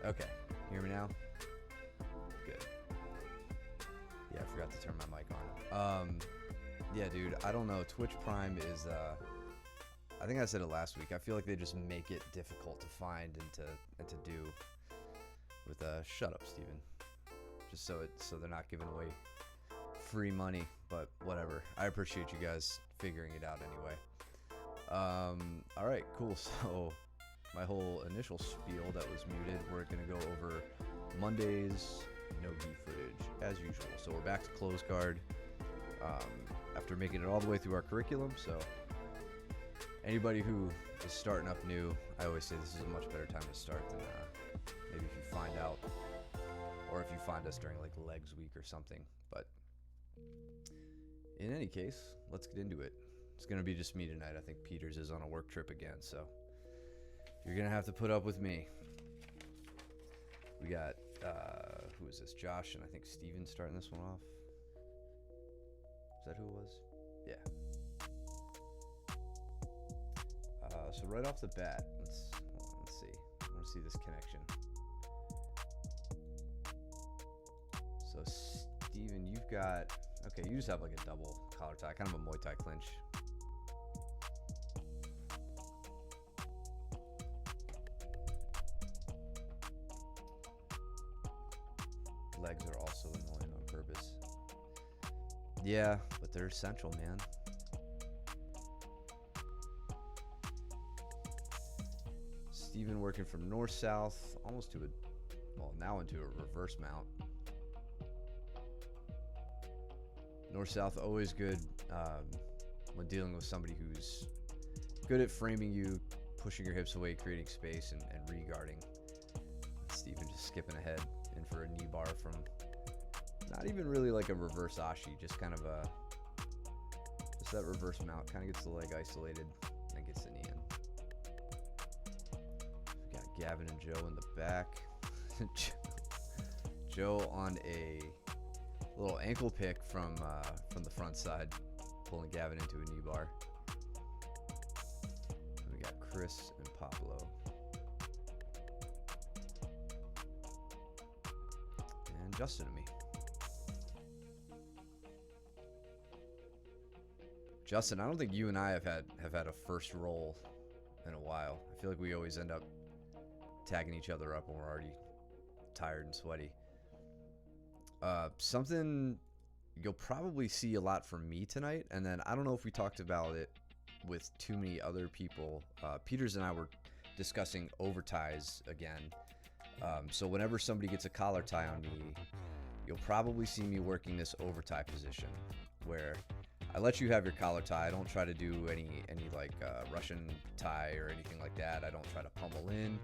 Okay. Hear me now? Good. Yeah, I forgot to turn my mic on. Yeah, dude, I don't know. Twitch Prime is, I think I said it last week. I feel like they just make it difficult to find and to do with, shut up, Steven. Just so they're not giving away free money, but whatever. I appreciate you guys figuring it out anyway. All right, cool. So my whole initial spiel that was muted, we're going to go over Monday's no-gi footage, as usual. So we're back to close guard after making it all the way through our curriculum. So anybody who is starting up new, I always say this is a much better time to start than maybe if you find out, or if you find us during like legs week or something. But in any case, let's get into it. It's going to be just me tonight. I think Peters is on a work trip again, so you're going to have to put up with me. We got, who is this? Josh and I think Steven starting this one off. Is that who it was? Yeah. So right off the bat, let's see. I want to see this connection. So Steven, you've got, okay, you just have like a double collar tie, kind of a Muay Thai clinch. Legs are also annoying on purpose. Yeah, but they're essential, man. Steven working from north-south, almost to a, well, now into a reverse mount. North-south, always good when dealing with somebody who's good at framing you, pushing your hips away, creating space, and re-guarding. Steven just skipping ahead in for a knee bar from not even really like a reverse ashi, just kind of a, just that reverse mount, kind of gets the leg isolated and gets the knee in. We got Gavin and Joe in the back. Joe on a little ankle pick from the front side, pulling Gavin into a knee bar. And we got Chris and Pablo. And Justin and me. Justin, I don't think you and I have had a first roll in a while. I feel like we always end up tagging each other up when we're already tired and sweaty. Something you'll probably see a lot from me tonight, and then I don't know if we talked about it with too many other people. Peters and I were discussing over ties again. So whenever somebody gets a collar tie on me, you'll probably see me working this over tie position where I let you have your collar tie. I don't try to do any like Russian tie or anything like that. I don't try to pummel in,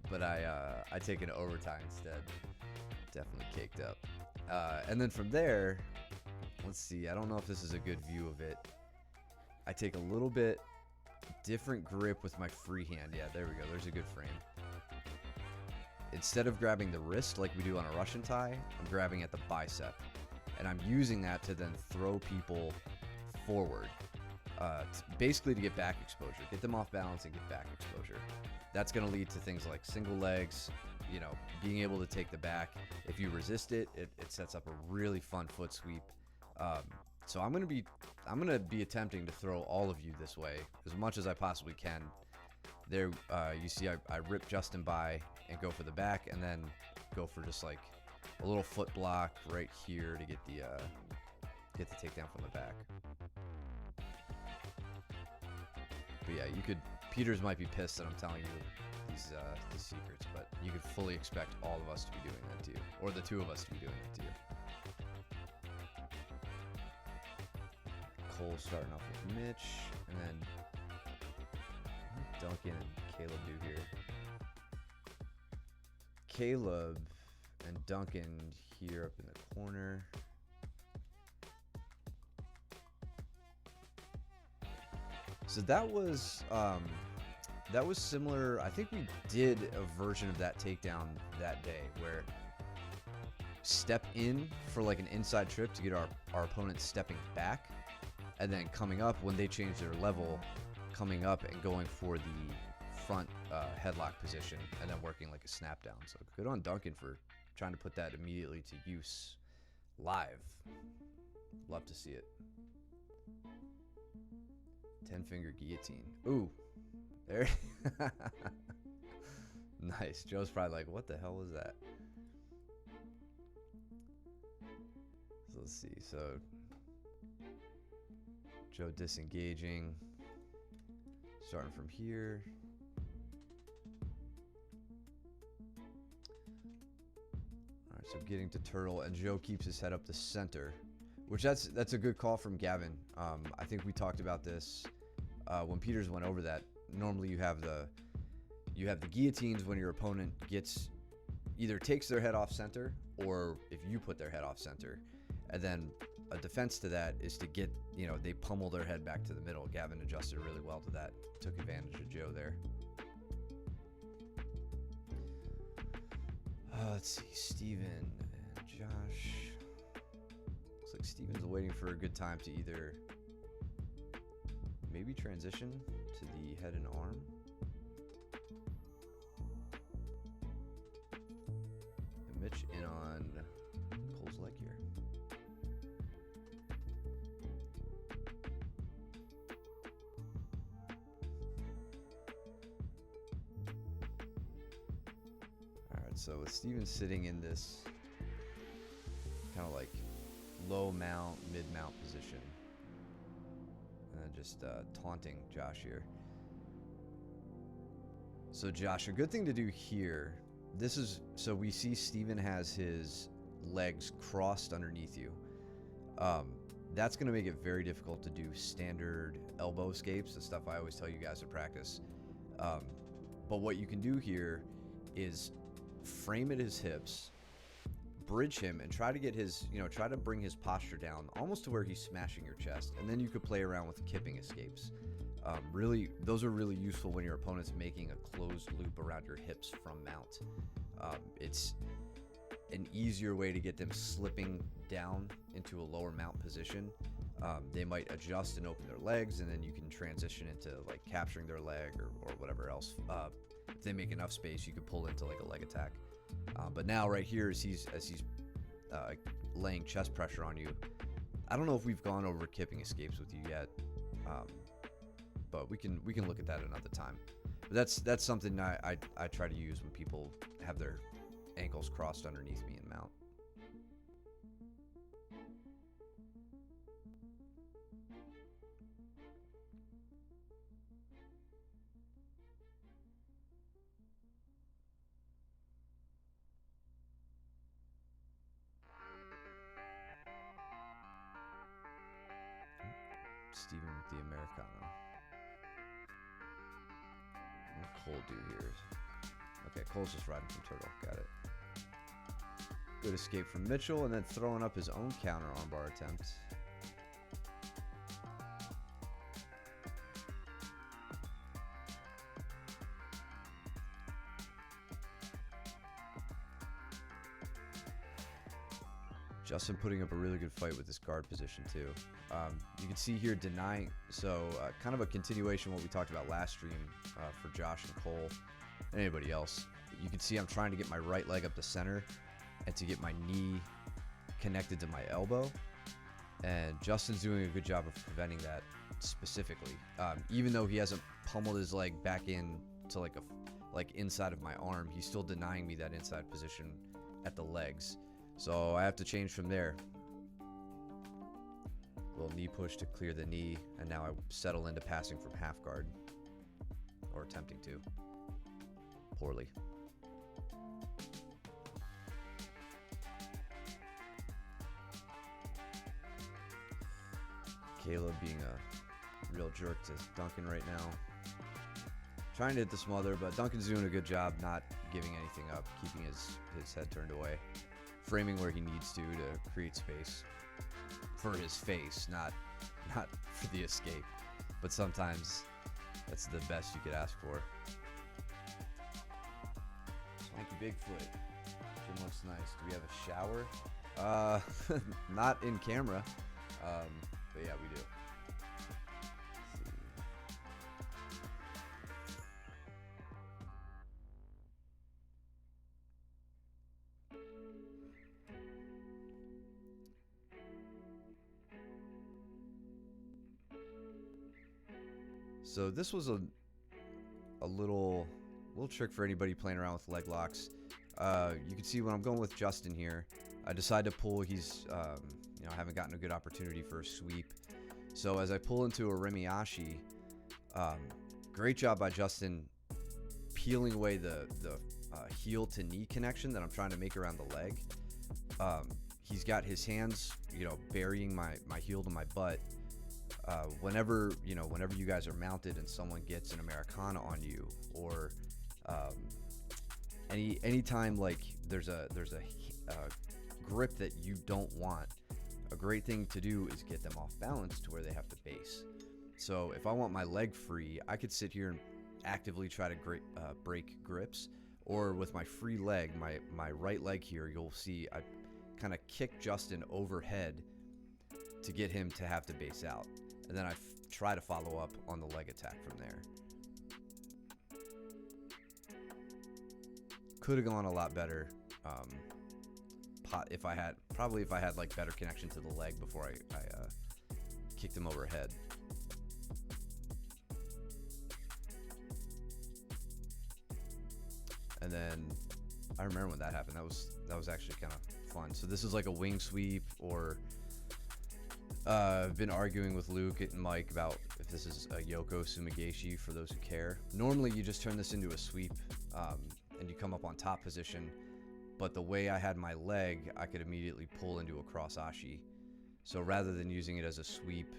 but I take an over tie instead. Definitely caked up. And then from there, let's see. I don't know if this is a good view of it. I take a little bit different grip with my free hand. Yeah, there we go. There's a good frame. Instead of grabbing the wrist like we do on a Russian tie, I'm grabbing at the bicep. And I'm using that to then throw people forward, basically to get back exposure, get them off balance and get back exposure. That's going to lead to things like single legs, you know, being able to take the back. If you resist it, it sets up a really fun foot sweep. So I'm going to be attempting to throw all of you this way as much as I possibly can. There, you see, I rip Justin by and go for the back, and then go for just like a little foot block right here to get the takedown from the back. But yeah, you could. Peters might be pissed that I'm telling you these secrets, but you could fully expect all of us to be doing that to you, or the two of us to be doing that to you. Cole starting off with Mitch, and then Duncan and Caleb do here. Caleb and Duncan here up in the corner. So that was similar. I think we did a version of that takedown that day where step in for like an inside trip to get our opponent stepping back, and then coming up when they change their level, coming up and going for the front headlock position and then working like a snap down. So good on Duncan for trying to put that immediately to use live. Love to see it. 10-finger guillotine. Ooh, there. Nice. Joe's probably like, what the hell was that? So let's see. So Joe disengaging. Starting from here. All right, so getting to turtle, and Joe keeps his head up the center, which that's a good call from Gavin. I think we talked about this when Peters went over that. Normally you have the guillotines when your opponent gets either takes their head off center or if you put their head off center, and then a defense to that is to get, they pummel their head back to the middle. Gavin adjusted really well to that. Took advantage of Joe there. Let's see, Steven and Josh. Looks like Steven's waiting for a good time to either maybe transition to the head and arm. And Mitch in on Cole's leg here. So with Steven sitting in this kind of like low mount, mid mount position, and then just taunting Josh here. So Josh, a good thing to do here, so we see Steven has his legs crossed underneath you. That's going to make it very difficult to do standard elbow escapes, the stuff I always tell you guys to practice. But what you can do here is frame at his hips, bridge him, and try to get his, try to bring his posture down almost to where he's smashing your chest. And then you could play around with kipping escapes. Really, those are really useful when your opponent's making a closed loop around your hips from mount. It's an easier way to get them slipping down into a lower mount position. They might adjust and open their legs, and then you can transition into like capturing their leg or whatever else. If they make enough space, you could pull into like a leg attack. But now right here, as he's laying chest pressure on you, I don't know if we've gone over kipping escapes with you yet, but we can look at that another time. But that's something I try to use when people have their ankles crossed underneath me in mount. Steven with the Americano. What Cole do here? Okay, Cole's just riding from turtle. Got it. Good escape from Mitchell, and then throwing up his own counter armbar attempt. Justin putting up a really good fight with this guard position too. You can see here denying, so kind of a continuation of what we talked about last stream for Josh and Cole and anybody else. You can see I'm trying to get my right leg up the center and to get my knee connected to my elbow. And Justin's doing a good job of preventing that specifically. Even though he hasn't pummeled his leg back in to like inside of my arm, he's still denying me that inside position at the legs. So I have to change from there. Little knee push to clear the knee, and now I settle into passing from half guard, or attempting to. Poorly. Caleb being a real jerk to Duncan right now. Trying to hit the smother, but Duncan's doing a good job not giving anything up, keeping his head turned away. Framing where he needs to create space for his face, not for the escape. But sometimes that's the best you could ask for. Swanky Bigfoot. Gym looks nice. Do we have a shower? Not in camera. But yeah, we do. So this was a little trick for anybody playing around with leg locks. You can see when I'm going with Justin here, I decide to pull. He's you know, I haven't gotten a good opportunity for a sweep. So as I pull into a Remiashi, great job by Justin peeling away the heel to knee connection that I'm trying to make around the leg. He's got his hands, you know, burying my heel to my butt. Whenever you guys are mounted and someone gets an Americana on you, or anytime like there's a grip that you don't want, a great thing to do is get them off balance to where they have to base. So if I want my leg free, I could sit here and actively try to break grips, or with my free leg, my right leg here, you'll see I kind of kick Justin overhead to get him to have to base out, and then I try to follow up on the leg attack from there. Could have gone a lot better if I had like better connection to the leg before I kicked him overhead. And then I remember when that happened. That was actually kind of fun. So this is like a wing sweep, or I've been arguing with Luke and Mike about if this is a Yoko Sumigaeshi for those who care. Normally you just turn this into a sweep and you come up on top position, but the way I had my leg, I could immediately pull into a cross ashi. So rather than using it as a sweep,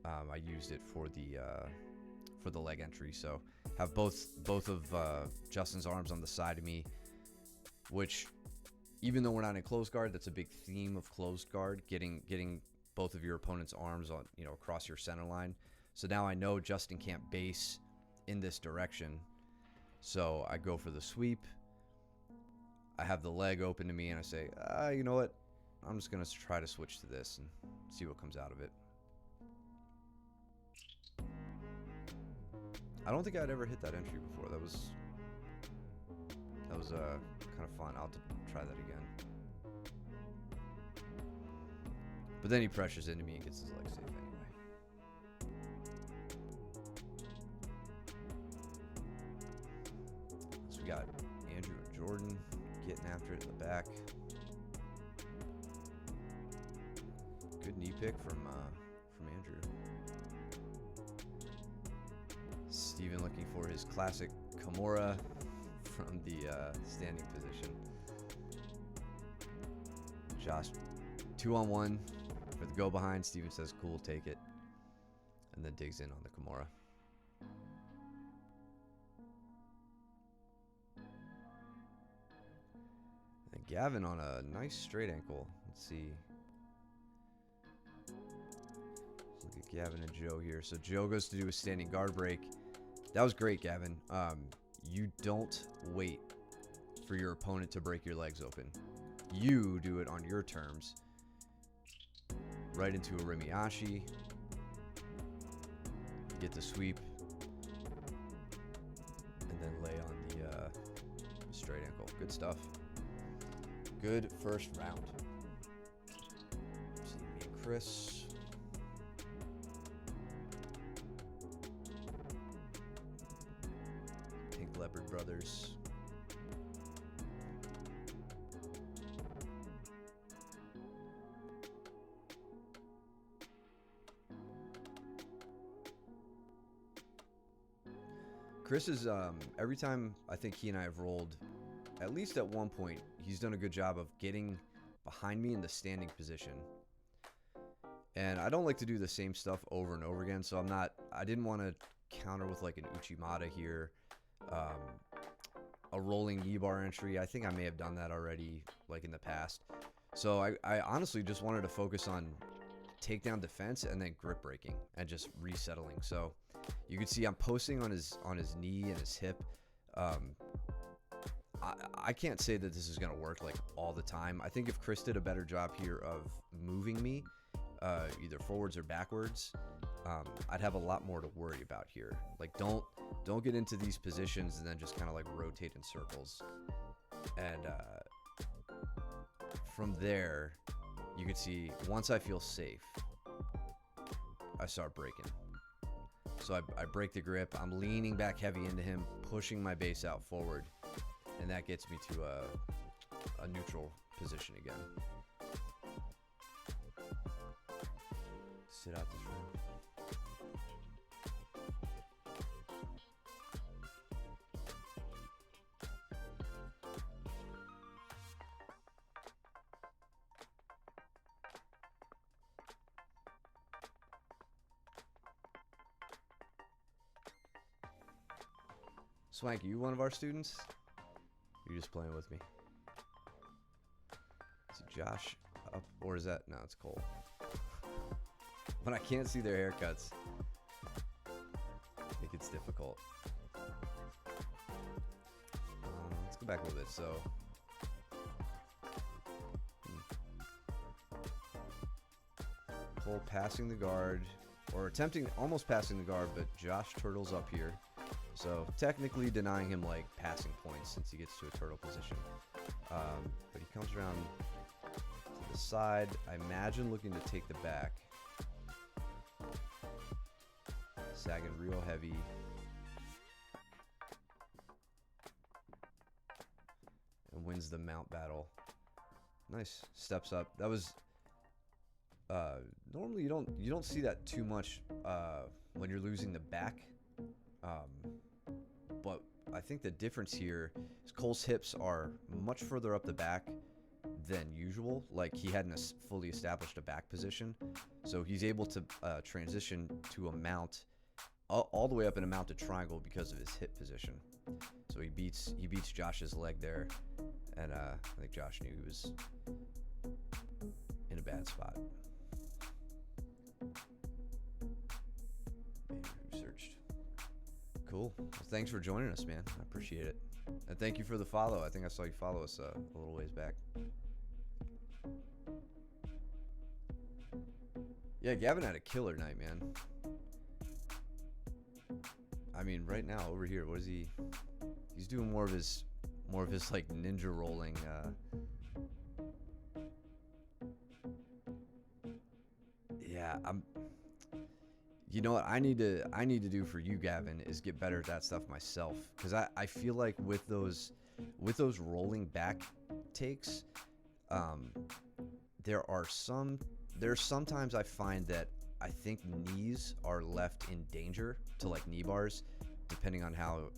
I used it for the leg entry. So have both of Justin's arms on the side of me, which, even though we're not in closed guard, that's a big theme of closed guard, getting both of your opponent's arms on, you know, across your center line. So now I know Justin can't base in this direction, so I go for the sweep. I have the leg open to me, and I say, you know what, I'm just gonna try to switch to this and see what comes out of it. I don't think I'd ever hit that entry before. That was kind of fun. I'll have to try that again. But then he pressures into me and gets his leg safe anyway. So we got Andrew and Jordan getting after it in the back. Good knee pick from Andrew. Steven looking for his classic Kimura from the standing position. Josh, 2-on-1 for the go behind. Steven says, cool, take it. And then digs in on the Kimura. And Gavin on a nice straight ankle. Let's see. Let's look at Gavin and Joe here. So Joe goes to do a standing guard break. That was great, Gavin. You don't wait for your opponent to break your legs open. You do it on your terms. Right into a Remiashi. Get the sweep. And then lay on the straight ankle. Good stuff. Good first round. See me and Chris. Leopard Brothers. Chris is every time I think he and I have rolled, at least at one point, he's done a good job of getting behind me in the standing position. And I don't like to do the same stuff over and over again, so I didn't want to counter with like an Uchimata here. A rolling knee bar entry. I think I may have done that already, like in the past. So I honestly just wanted to focus on takedown defense and then grip breaking and just resettling. So you can see I'm posting on his knee and his hip. I can't say that this is going to work like all the time. I think if Chris did a better job here of moving me, either forwards or backwards, I'd have a lot more to worry about here. Like don't get into these positions and then just kind of like rotate in circles. And from there, you can see once I feel safe, I start breaking. So I break the grip. I'm leaning back heavy into him, pushing my base out forward, and that gets me to a neutral position again. Sit out this room. Swank, you one of our students? You're just playing with me. Is it Josh up, or is that? No, it's Cole. When I can't see their haircuts, it gets difficult. Let's go back a little bit. So, Cole passing the guard, or attempting, almost passing the guard, but Josh turtles up here. So technically denying him like passing points since he gets to a turtle position. But he comes around to the side. I imagine looking to take the back. Sagging real heavy. And wins the mount battle. Nice. Steps up. That was normally you don't see that too much when you're losing the back. But I think the difference here is Cole's hips are much further up the back than usual. Like he hadn't fully established a back position, so he's able to transition to a mount all the way up in a mounted triangle because of his hip position. So he beats Josh's leg there, and I think Josh knew he was in a bad spot. Researched. Cool. Well, thanks for joining us, man. I appreciate it. And thank you for the follow. I think I saw you follow us a little ways back. Yeah, Gavin had a killer night, man. I mean, right now over here, what is he? He's doing more of his like ninja rolling. Yeah, You know what I need to do for you, Gavin, is get better at that stuff myself. Because I feel like with those rolling back takes, there's sometimes I find that I think knees are left in danger to like knee bars, depending on how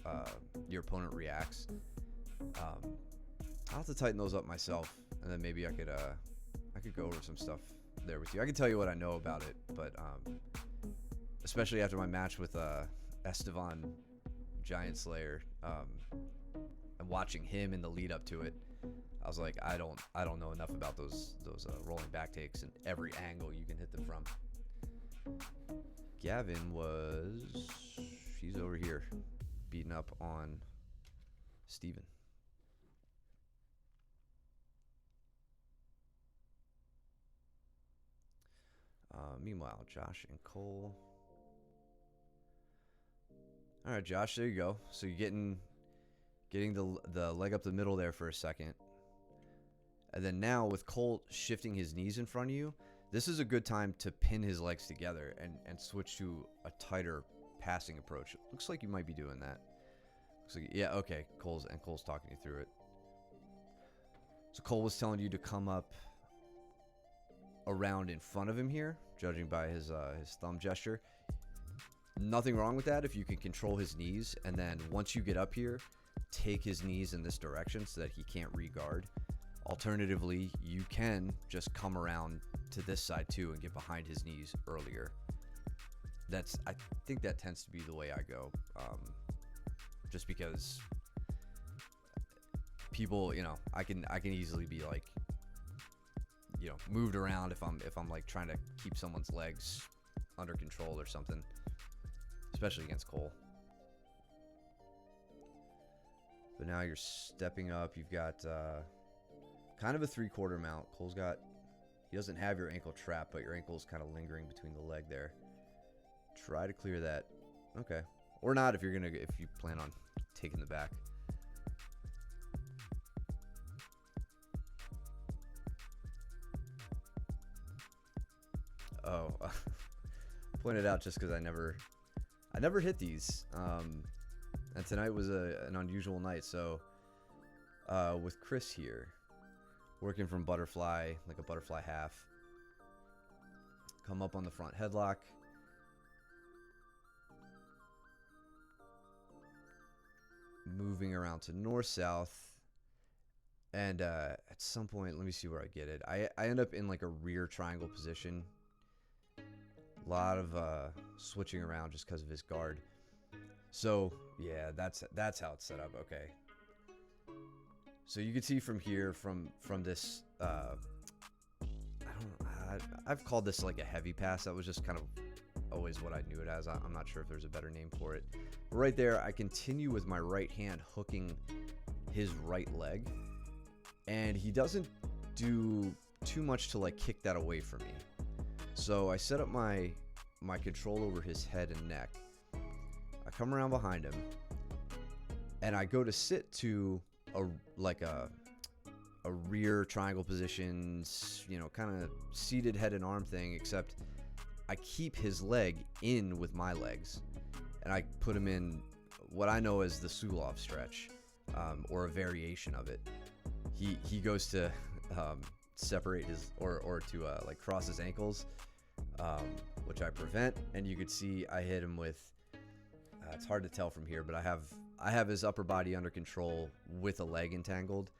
your opponent reacts. I'll have to tighten those up myself, and then maybe I could go over some stuff there with you. I can tell you what I know about it, but especially after my match with Estevan Giant Slayer, and watching him in the lead up to it, I was like, I don't know enough about those rolling back takes and every angle you can hit them from. Gavin he's over here beating up on Steven. Meanwhile, Josh and Cole. All right, Josh, there you go. So you're getting the leg up the middle there for a second. And then now with Cole shifting his knees in front of you, this is a good time to pin his legs together and switch to a tighter passing approach. Looks like you might be doing that. Looks like, yeah, okay. Cole's talking you through it. So Cole was telling you to come up around in front of him here, judging by his thumb gesture. Nothing wrong with that if you can control his knees, and then once you get up here, take his knees in this direction so that he can't re-guard. Alternatively, you can just come around to this side too and get behind his knees earlier. I think that tends to be the way I go, just because people, I can easily be like, moved around if I'm like trying to keep someone's legs under control or something, especially against Cole. But now you're stepping up. You've got kind of a 3/4 mount. He doesn't have your ankle trap, but your ankle's kind of lingering between the leg there. Try to clear that. Okay. Or not if you plan on taking the back. Oh, pointed out just because I never I never hit these, and tonight was an unusual night. So with Chris here, working from butterfly, like a butterfly half, come up on the front headlock. Moving around to north-south. And at some point, let me see where I get it. I end up in like a rear triangle position. A lot of switching around just because of his guard. So yeah, that's how it's set up. Okay. So you can see from here, from this, I've called this like a heavy pass. That was just kind of always what I knew it as. I'm not sure if there's a better name for it. But right there, I continue with my right hand hooking his right leg. And he doesn't do too much to like kick that away from me. So I set up my control over his head and neck. I come around behind him, and I go to sit to a rear triangle position, you know, kind of seated head and arm thing, except I keep his leg in with my legs, and I put him in what I know as the Sulov stretch, or a variation of it. He goes to separate his or to like cross his ankles, which I prevent, and you could see I hit him with. It's hard to tell from here, but I have his upper body under control with a leg entangled,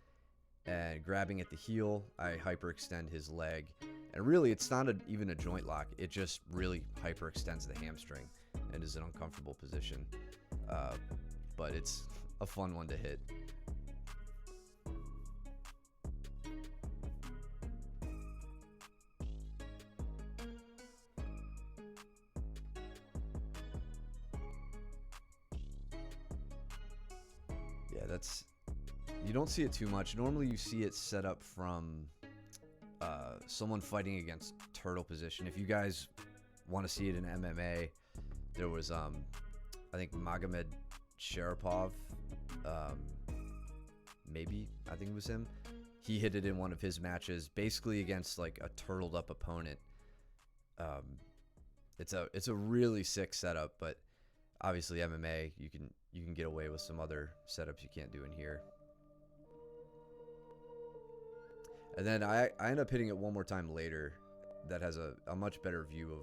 and grabbing at the heel, I hyperextend his leg, and really it's not even a joint lock. It just really hyperextends the hamstring and is an uncomfortable position, but it's a fun one to hit. You don't see it too much. Normally you see it set up from someone fighting against turtle position. If you guys want to see it in MMA, there was I think Magomed Sharapov, maybe, I think it was him. He hit it in one of his matches, basically against like a turtled up opponent. It's a really sick setup, but obviously MMA, you can get away with some other setups you can't do in here. And then I end up hitting it one more time later that has a much better view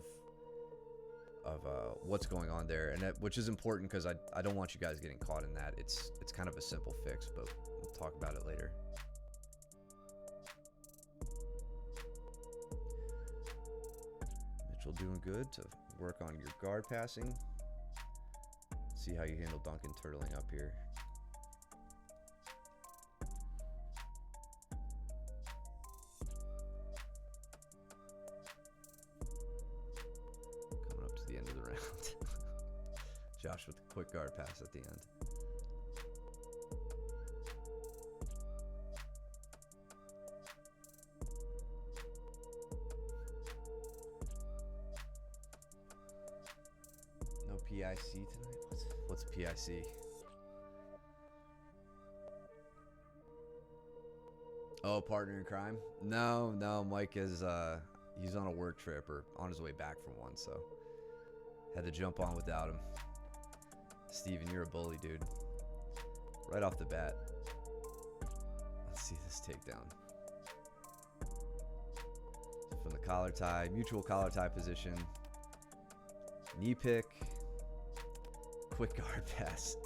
of what's going on there, and which is important because I don't want you guys getting caught in that. It's kind of a simple fix, but we'll talk about it later. Mitchell doing good to work on your guard passing. See how you handle Duncan turtling up here. Coming up to the end of the round. Josh with the quick guard pass at the end. No PIC tonight? What's PIC? Oh, partner in crime? No, Mike is he's on a work trip or on his way back from one, so had to jump on without him. Steven, you're a bully, dude. Right off the bat. Let's see this takedown. From the collar tie, mutual collar tie position. Knee pick. Quick guard pass.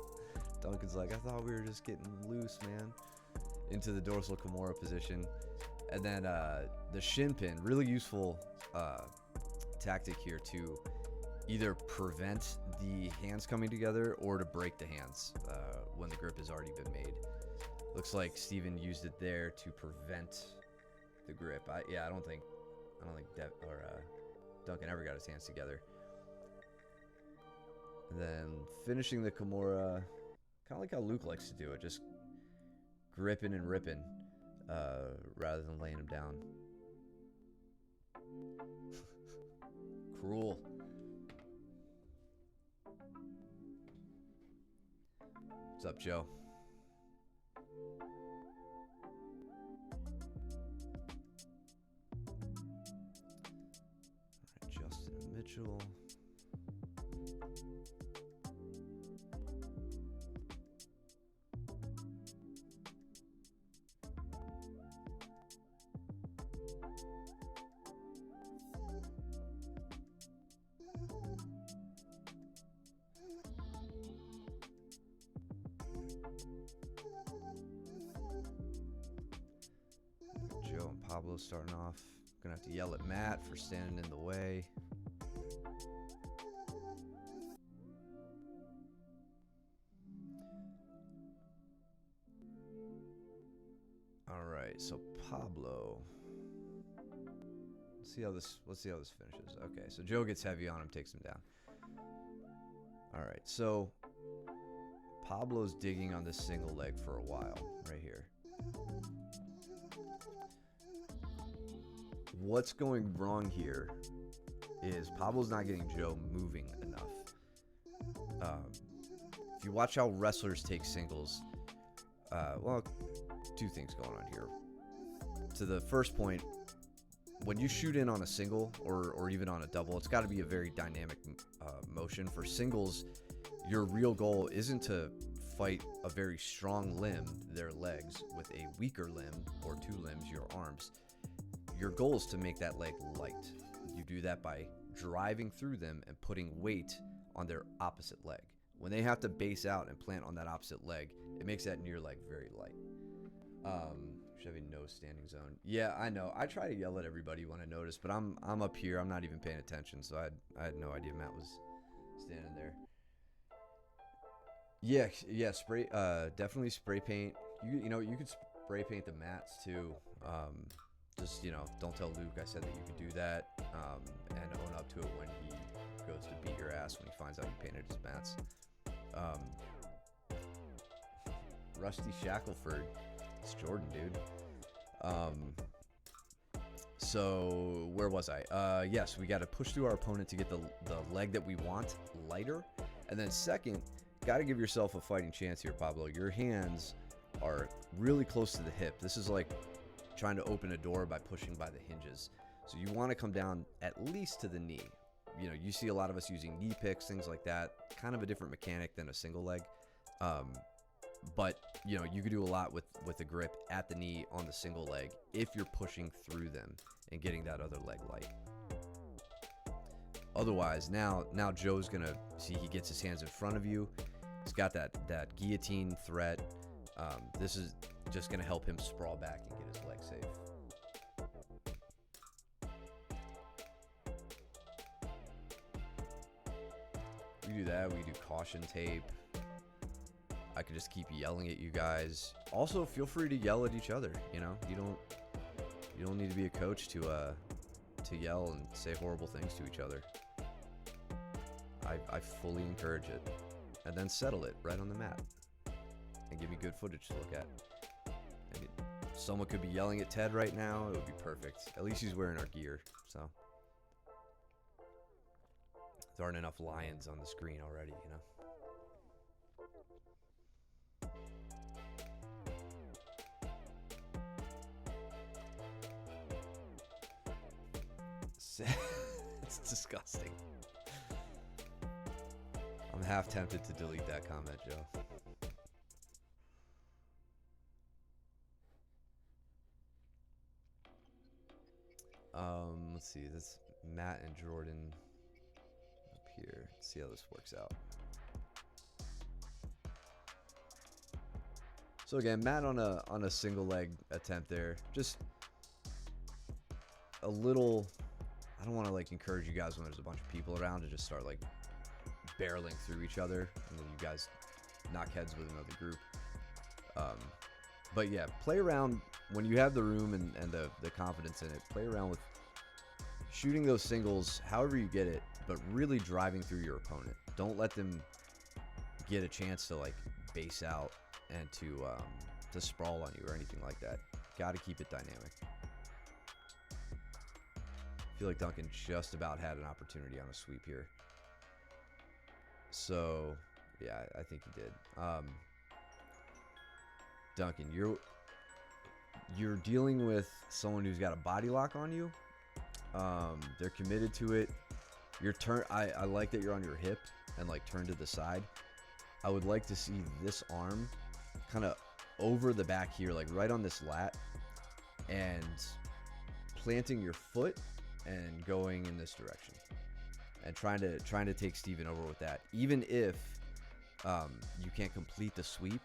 Duncan's like, I thought we were just getting loose, man. Into the dorsal Kimura position. And then the shin pin, really useful tactic here to either prevent the hands coming together or to break the hands when the grip has already been made. Looks like Steven used it there to prevent the grip. I don't think Duncan ever got his hands together. And then finishing the Kimura, kind of like how Luke likes to do it, just gripping and ripping rather than laying him down. Cruel. What's up, Joe? All right, Justin Mitchell. Joe and Pablo starting off. Gonna have to yell at Matt for standing in the way. All right, so Pablo. Let's see how this finishes. Okay, so Joe gets heavy on him, takes him down. All right, so Pablo's digging on this single leg for a while right here. What's going wrong here is Pablo's not getting Joe moving enough. If you watch how wrestlers take singles, well, two things going on here. To the first point, when you shoot in on a single or even on a double, it's got to be a very dynamic motion. For singles, your real goal isn't to fight a very strong limb, their legs, with a weaker limb or two limbs, your arms. Your goal is to make that leg light. You do that by driving through them and putting weight on their opposite leg. When they have to base out and plant on that opposite leg, it makes that near leg very light. Chevy no standing zone. Yeah, I know. I try to yell at everybody when I notice, but I'm up here. I'm not even paying attention, so I had no idea Matt was standing there. Yeah, spray. Definitely spray paint. You could spray paint the mats too. Just don't tell Luke I said that you could do that, and own up to it when he goes to beat your ass when he finds out you painted his mats. Rusty Shackelford. It's Jordan, dude. So where was I? Yes, we got to push through our opponent to get the leg that we want lighter. And then second, got to give yourself a fighting chance here, Pablo. Your hands are really close to the hip. This is like trying to open a door by pushing by the hinges. So you want to come down at least to the knee. You see a lot of us using knee picks, things like that. Kind of a different mechanic than a single leg. But you could do a lot with the grip at the knee on the single leg if you're pushing through them and getting that other leg light. Otherwise, now Joe's gonna see he gets his hands in front of you. He's got that guillotine threat. This is just gonna help him sprawl back and get his leg safe. We do that. We do caution tape. I could just keep yelling at you guys. Also, feel free to yell at each other. You don't need to be a coach to yell and say horrible things to each other. I fully encourage it, and then settle it right on the mat, and give me good footage to look at. Someone could be yelling at Ted right now. It would be perfect. At least he's wearing our gear, so there aren't enough lions on the screen already, It's disgusting. I'm half tempted to delete that comment, Joe. Let's see. That's Matt and Jordan up here. Let's see how this works out. So again, Matt on a single leg attempt there. Just a little. I don't want to encourage you guys when there's a bunch of people around to just start barreling through each other, and then you guys knock heads with another group. But yeah, play around when you have the room and the confidence in it. Play around with shooting those singles however you get it, but really driving through your opponent. Don't let them get a chance to base out and to sprawl on you or anything like that. Got to keep it dynamic. I feel like Duncan just about had an opportunity on a sweep here. So, yeah, I think he did. Duncan, you're dealing with someone who's got a body lock on you. They're committed to it. Your turn. I like that you're on your hip and turn to the side. I would like to see this arm kind of over the back here, right on this lat, and planting your foot and going in this direction, and trying to take Steven over with that. Even if you can't complete the sweep,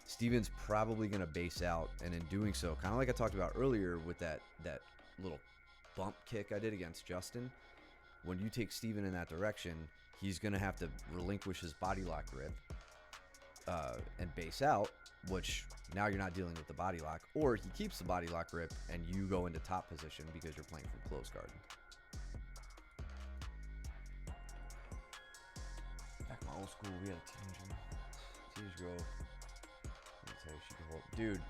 Steven's probably going to base out, and in doing so, kind of like I talked about earlier with that little bump kick I did against Justin, when you take Steven in that direction, he's going to have to relinquish his body lock grip and base out, which now you're not dealing with the body lock, or he keeps the body lock grip and you go into top position because you're playing from close guard. Back in my old school, we had a teenage girl. Let me tell you, she can hold. Dude,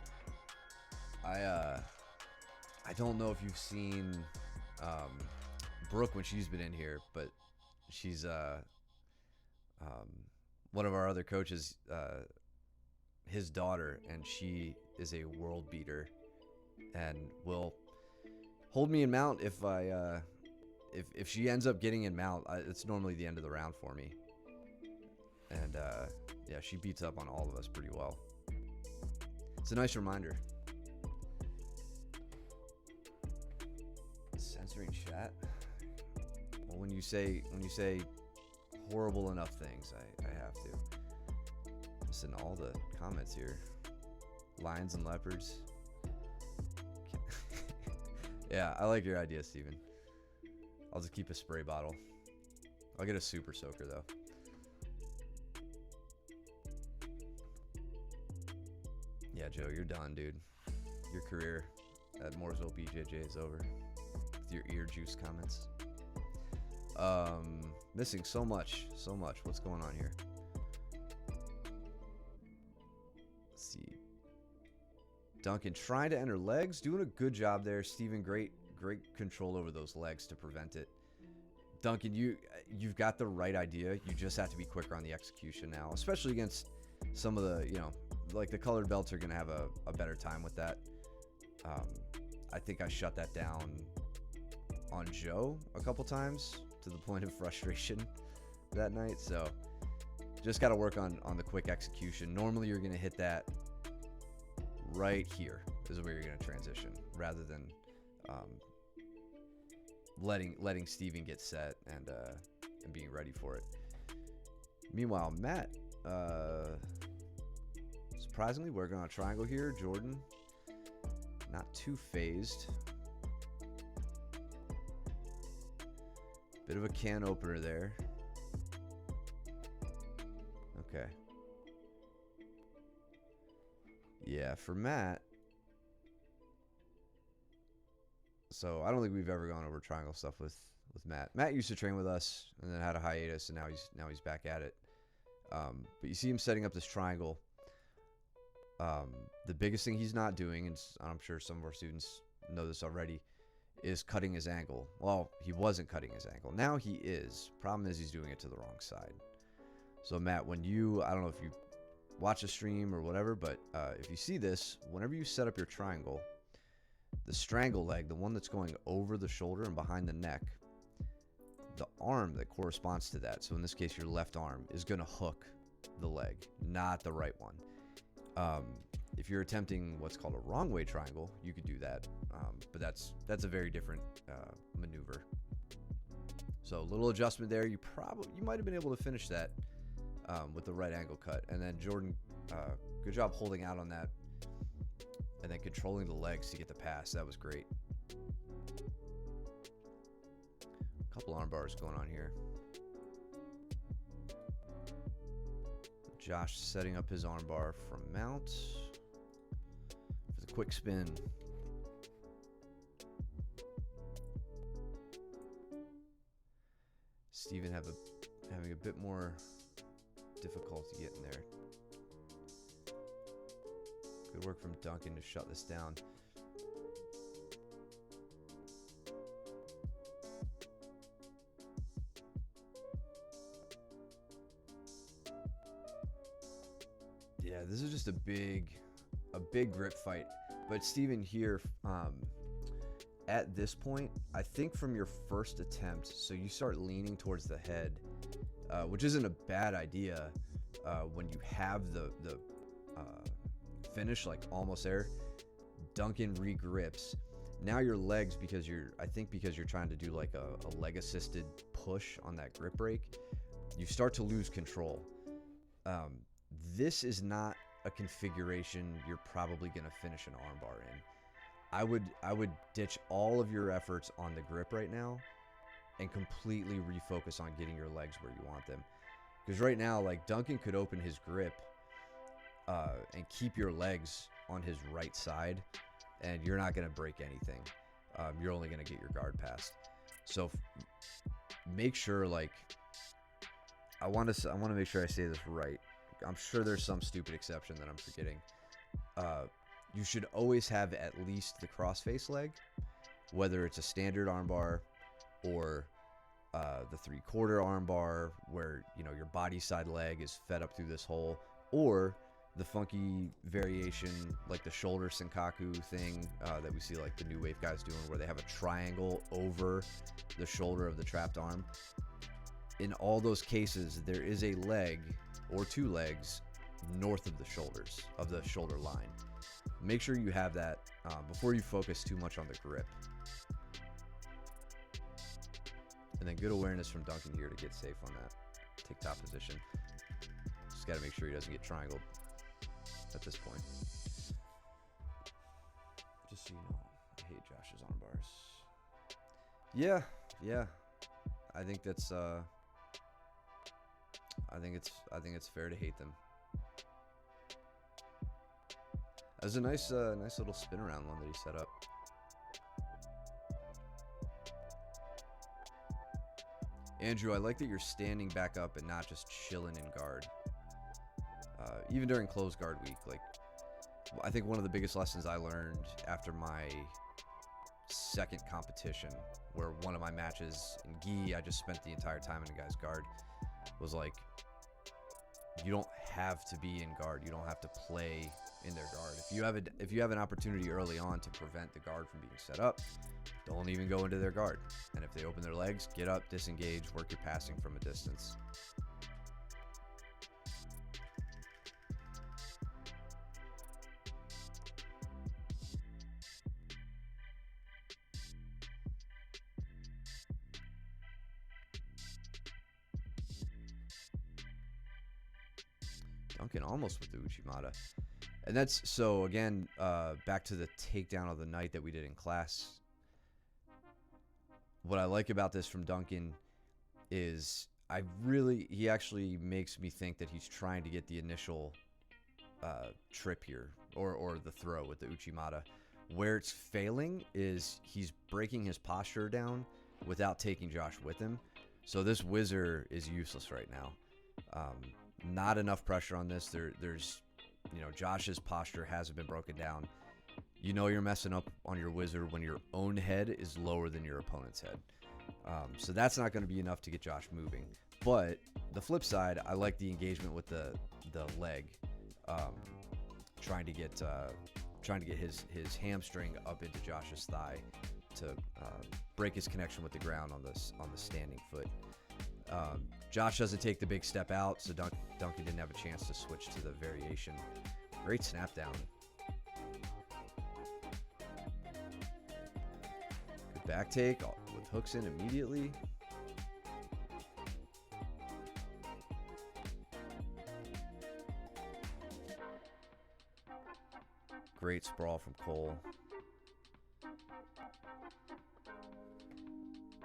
I don't know if you've seen Brooke when she's been in here, but she's one of our other coaches, his daughter, and she is a world beater and will hold me in mount if if she ends up getting in mount. It's normally the end of the round for me, and yeah, she beats up on all of us pretty well. It's a nice reminder. Censoring chat. Well, when you say horrible enough things, I have to. Listen to all the comments here. Lions and leopards. Yeah, I like your idea, Steven. I'll just keep a spray bottle. I'll get a super soaker though. Yeah, Joe, you're done, dude. Your career at Mooresville BJJ is over. With your ear juice comments. Missing so much. What's going on here? Let's see. Duncan trying to enter legs, doing a good job there. Steven, great control over those legs to prevent it. Duncan, you've got the right idea. You just have to be quicker on the execution now, especially against some of the, like the colored belts are going to have a better time with that. I think I shut that down on Joe a couple times to the point of frustration that night. So just got to work on the quick execution. Normally you're going to hit that right here is where you're going to transition rather than letting Steven get set and being ready for it. Meanwhile, Matt, surprisingly working on a triangle here. Jordan, not too phased. Bit of a can opener there. Okay. Yeah, for Matt. So I don't think we've ever gone over triangle stuff with Matt. Matt used to train with us and then had a hiatus, and now he's back at it. But you see him setting up this triangle. The biggest thing he's not doing, and I'm sure some of our students know this already, is cutting his angle. Well, he wasn't cutting his angle. Now he is. Problem is he's doing it to the wrong side. So Matt, when I don't know if you watch a stream or whatever, but if you see this, whenever you set up your triangle, the strangle leg, the one that's going over the shoulder and behind the neck, the arm that corresponds to that, so in this case your left arm, is going to hook the leg, not the right one. If you're attempting what's called a wrong way triangle, you could do that, but that's a very different maneuver. So a little adjustment there. You might have been able to finish that with the right angle cut. And then Jordan, good job holding out on that and then controlling the legs to get the pass. That was great. A couple arm bars going on here. Josh setting up his arm bar from mount for the quick spin. Steven having a bit more difficulty getting there. Good work from Duncan to shut this down. Yeah, this is just a big grip fight. But Steven here, at this point, I think from your first attempt, so you start leaning towards the head, which isn't a bad idea when you have the finish like almost there. Duncan regrips. now your legs, because I think because you're trying to do like a leg assisted push on that grip break, you start to lose control. This is not a configuration you're probably going to finish an armbar in. I would ditch all of your efforts on the grip right now and completely refocus on getting your legs where you want them. Because right now, like, Duncan could open his grip and keep your legs on his right side, and you're not going to break anything. You're only going to get your guard passed. So make sure, like, I want to make sure I say this right. I'm sure there's some stupid exception that I'm forgetting. You should always have at least the crossface leg, whether it's a standard armbar or the 3/4 armbar, where, you know, your body side leg is fed up through this hole, or the funky variation like the shoulder senkaku thing that we see like the new wave guys doing, where they have a triangle over the shoulder of the trapped arm. In all those cases, there is a leg or two legs north of the shoulders, of the shoulder line. Make sure you have that before you focus too much on the grip. And then good awareness from Duncan here to get safe on that take top position. Just got to make sure he doesn't get triangled at this point. Just so you know, I hate Josh's arm bars. Yeah. I think that's I think it's fair to hate them. That was a nice little spin around one that he set up. Andrew, I like that you're standing back up and not just chilling in guard. Even during closed guard week, like, I think one of the biggest lessons I learned after my second competition, where one of my matches in Gi, I just spent the entire time in a guy's guard, was like, you don't have to be in guard. You don't have to play in their guard. If you have an opportunity early on to prevent the guard from being set up, don't even go into their guard. And if they open their legs, get up, disengage, work your passing from a distance. Duncan almost with the Uchimata. And that's, so again, back to the takedown of the night that we did in class. What I like about this from Duncan is he actually makes me think that he's trying to get the initial trip here, or the throw with the Uchimata. Where it's failing is he's breaking his posture down without taking Josh with him. So this whizzer is useless right now. Not enough pressure on this. There's, you know, Josh's posture hasn't been broken down. You know you're messing up on your whizzer when your own head is lower than your opponent's head. So that's not going to be enough to get Josh moving. But the flip side, I like the engagement with the leg, trying to get his hamstring up into Josh's thigh to break his connection with the ground on the standing foot. Josh doesn't take the big step out, so Duncan didn't have a chance to switch to the variation. Great snap down. Good back take with hooks in immediately. Great sprawl from Cole.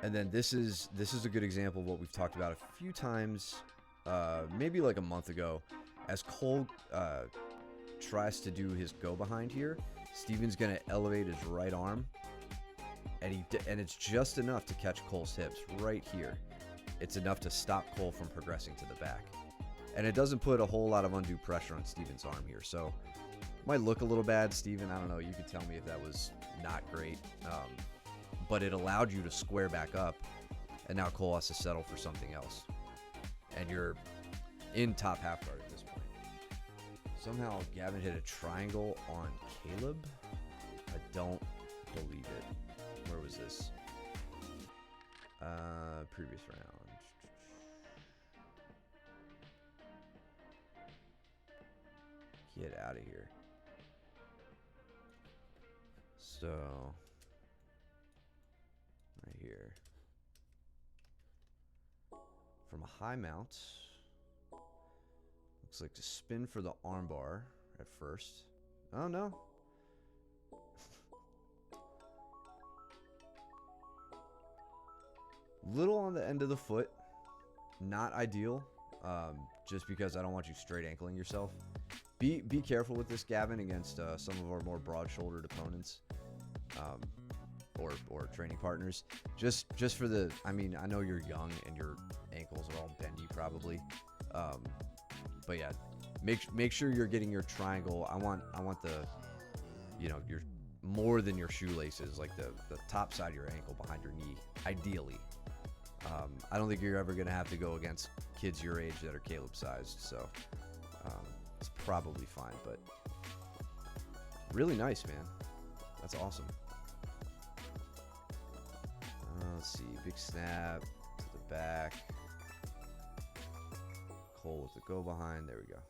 And then this is a good example of what we've talked about a few times, maybe like a month ago. As Cole tries to do his go behind here, Steven's going to elevate his right arm, and it's just enough to catch Cole's hips right here. It's enough to stop Cole from progressing to the back. And it doesn't put a whole lot of undue pressure on Steven's arm here. So it might look a little bad, Steven. I don't know. You could tell me if that was not great. But it allowed you to square back up, and now Cole has to settle for something else. And you're in top half guard at this point. Somehow Gavin hit a triangle on Caleb. I don't believe it. Where was this? Previous round. Get out of here. So a high mount. Looks like to spin for the armbar at first. Oh no. Little on the end of the foot. Not ideal. Just because I don't want you straight ankling yourself. Be careful with this, Gavin, against some of our more broad-shouldered opponents. Or training partners. Just for the, I mean, I know you're young and your ankles are all bendy probably. But yeah, make sure you're getting your triangle. I want the, you know, your more than your shoelaces, like the top side of your ankle behind your knee, ideally. I don't think you're ever gonna have to go against kids your age that are Caleb sized, so it's probably fine. But really nice, man. That's awesome. Let's see, big snap to the back. Cole with the go behind. There we go.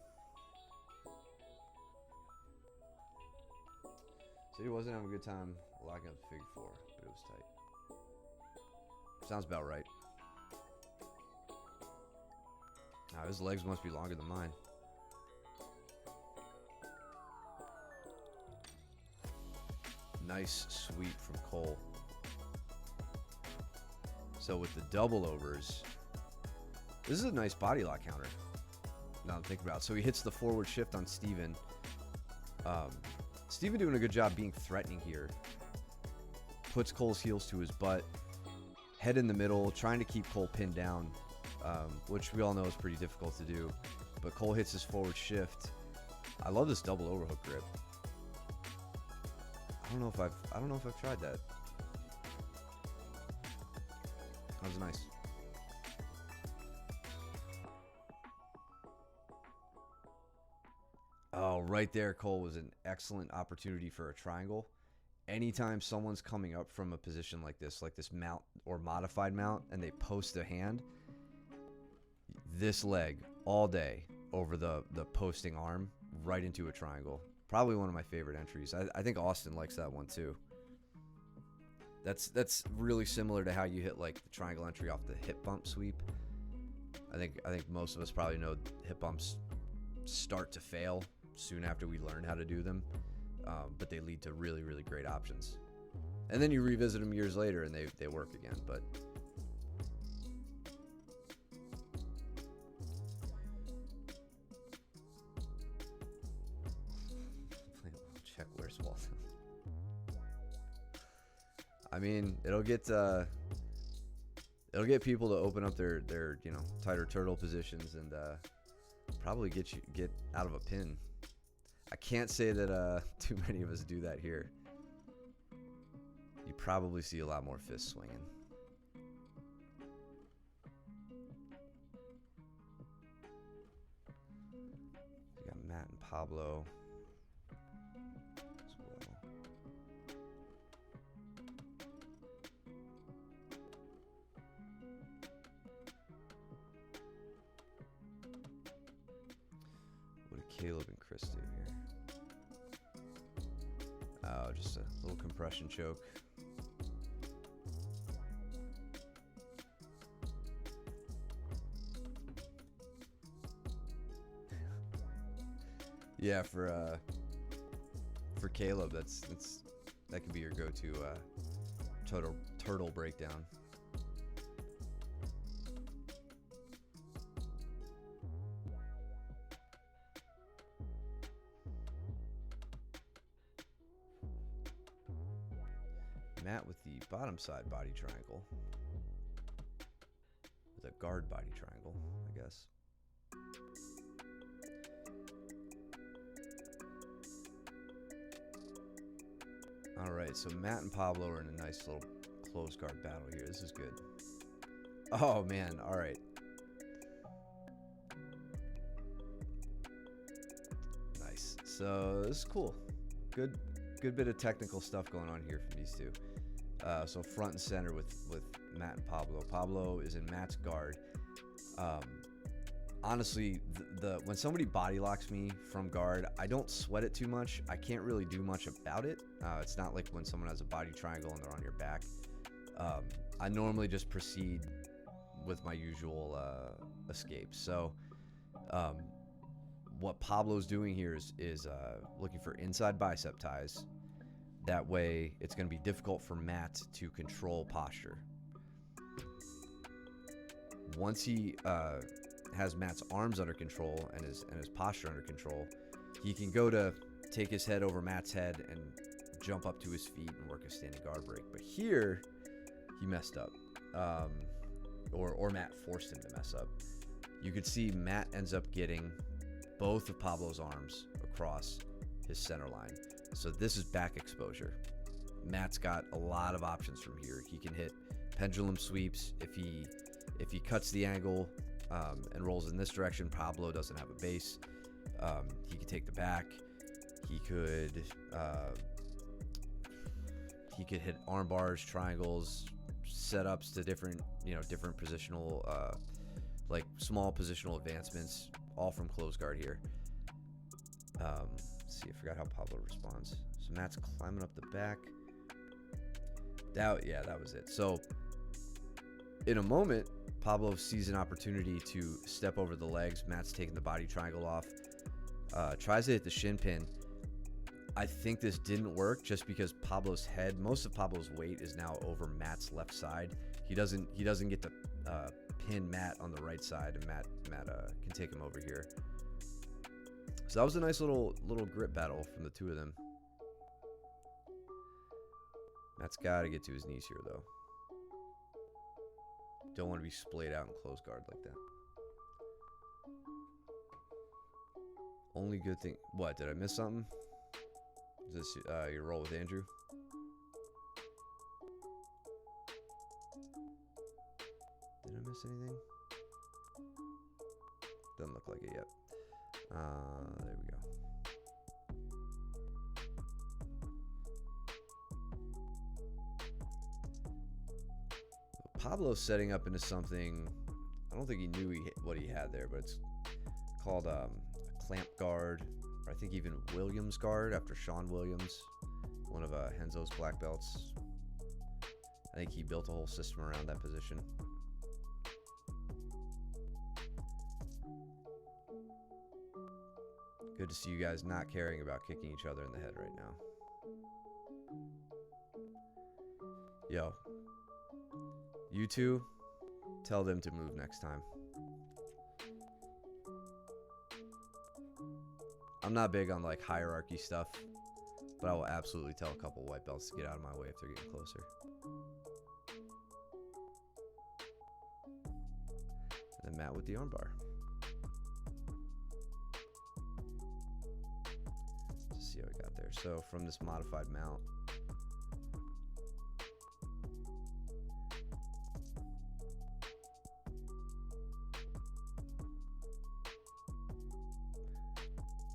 So he wasn't having a good time locking up the figure four, but it was tight. Sounds about right. Now his legs must be longer than mine. Nice sweep from Cole. So with the double overs, this is a nice body lock counter. Now I'm thinking about it. So he hits the forward shift on Steven. Steven doing a good job being threatening here. Puts Cole's heels to his butt. Head in the middle, trying to keep Cole pinned down, which we all know is pretty difficult to do. But Cole hits his forward shift. I love this double overhook grip. I don't know if I've tried that. That was nice. Oh, right there, Cole, was an excellent opportunity for a triangle. Anytime someone's coming up from a position like this mount or modified mount, and they post a hand, this leg all day over the posting arm right into a triangle. Probably one of my favorite entries. I think Austin likes that one too. That's really similar to how you hit like the triangle entry off the hip bump sweep. I think most of us probably know hip bumps start to fail soon after we learn how to do them, but they lead to really, really great options. And then you revisit them years later and they work again. But check where's Walton. I mean, it'll get people to open up their tighter turtle positions and probably get out of a pin. I can't say that too many of us do that here. You probably see a lot more fists swinging. We got Matt and Pablo as well. What do Caleb and Chris do here? Oh, just a little compression choke. Yeah, for Caleb, that could be your go-to turtle breakdown. Matt with the bottom side body triangle. With a guard body triangle, I guess. Alright, so Matt and Pablo are in a nice little closed guard battle here. This is good. Oh, man. Alright. Nice. So, this is cool. Good bit of technical stuff going on here from these two. So front and center with Matt and Pablo. Pablo is in Matt's guard. Honestly, when somebody body locks me from guard, I don't sweat it too much. I can't really do much about it. It's not like when someone has a body triangle and they're on your back. I normally just proceed with my usual escapes. So what Pablo's doing here is looking for inside bicep ties. That way, it's going to be difficult for Matt to control posture. Once he has Matt's arms under control and his posture under control, he can go to take his head over Matt's head and jump up to his feet and work a standing guard break. But here, he messed up, or Matt forced him to mess up. You could see Matt ends up getting both of Pablo's arms across his center line. So this is back exposure. Matt's got a lot of options from here. He can hit pendulum sweeps. If he cuts the angle and rolls in this direction, Pablo doesn't have a base. He could take the back. He could hit arm bars, triangles, setups to different positional, like small positional advancements, all from close guard here. Let's see, I forgot how Pablo responds. So Matt's climbing up the back. That was it. So in a moment, Pablo sees an opportunity to step over the legs. Matt's taking the body triangle off. Tries to hit the shin pin. I think this didn't work just because Pablo's head, most of Pablo's weight is now over Matt's left side. He doesn't get to pin Matt on the right side, and Matt can take him over here. So that was a nice little grip battle from the two of them. Matt's got to get to his knees here, though. Don't want to be splayed out in close guard like that. Only good thing... What, did I miss something? Is this your roll with Andrew? Did I miss anything? Doesn't look like it yet. There we go. Pablo's setting up into something. I don't think he knew what he had there, but it's called a clamp guard, or I think even Williams guard after Sean Williams, one of Renzo's black belts. I think he built a whole system around that position. Good to see you guys not caring about kicking each other in the head right now. Yo, you two, tell them to move next time. I'm not big on like hierarchy stuff, but I will absolutely tell a couple white belts to get out of my way if they're getting closer. And then Matt with the armbar. Let's see how we got there. So from this modified mount,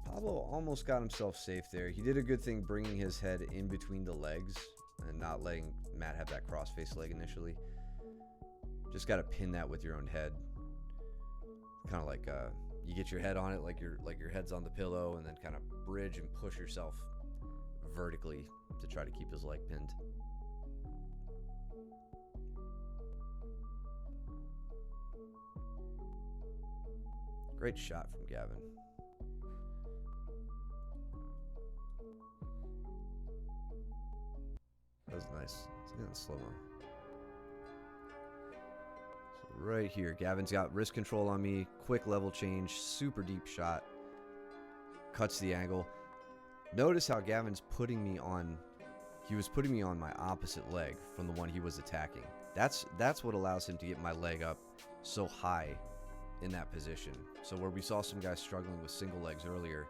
Pablo almost got himself safe there. He did a good thing bringing his head in between the legs and not letting Matt have that cross-face leg initially. Just got to pin that with your own head. Kind of like you get your head on it like your head's on the pillow, and then kind of bridge and push yourself vertically to try to keep his leg pinned. Great shot from Gavin. That was nice. It's getting slow-mo. So right here, Gavin's got wrist control on me. Quick level change. Super deep shot. Cuts the angle. Notice how Gavin's putting me on... He was putting me on my opposite leg from the one he was attacking. That's what allows him to get my leg up so high in that position. So where we saw some guys struggling with single legs earlier,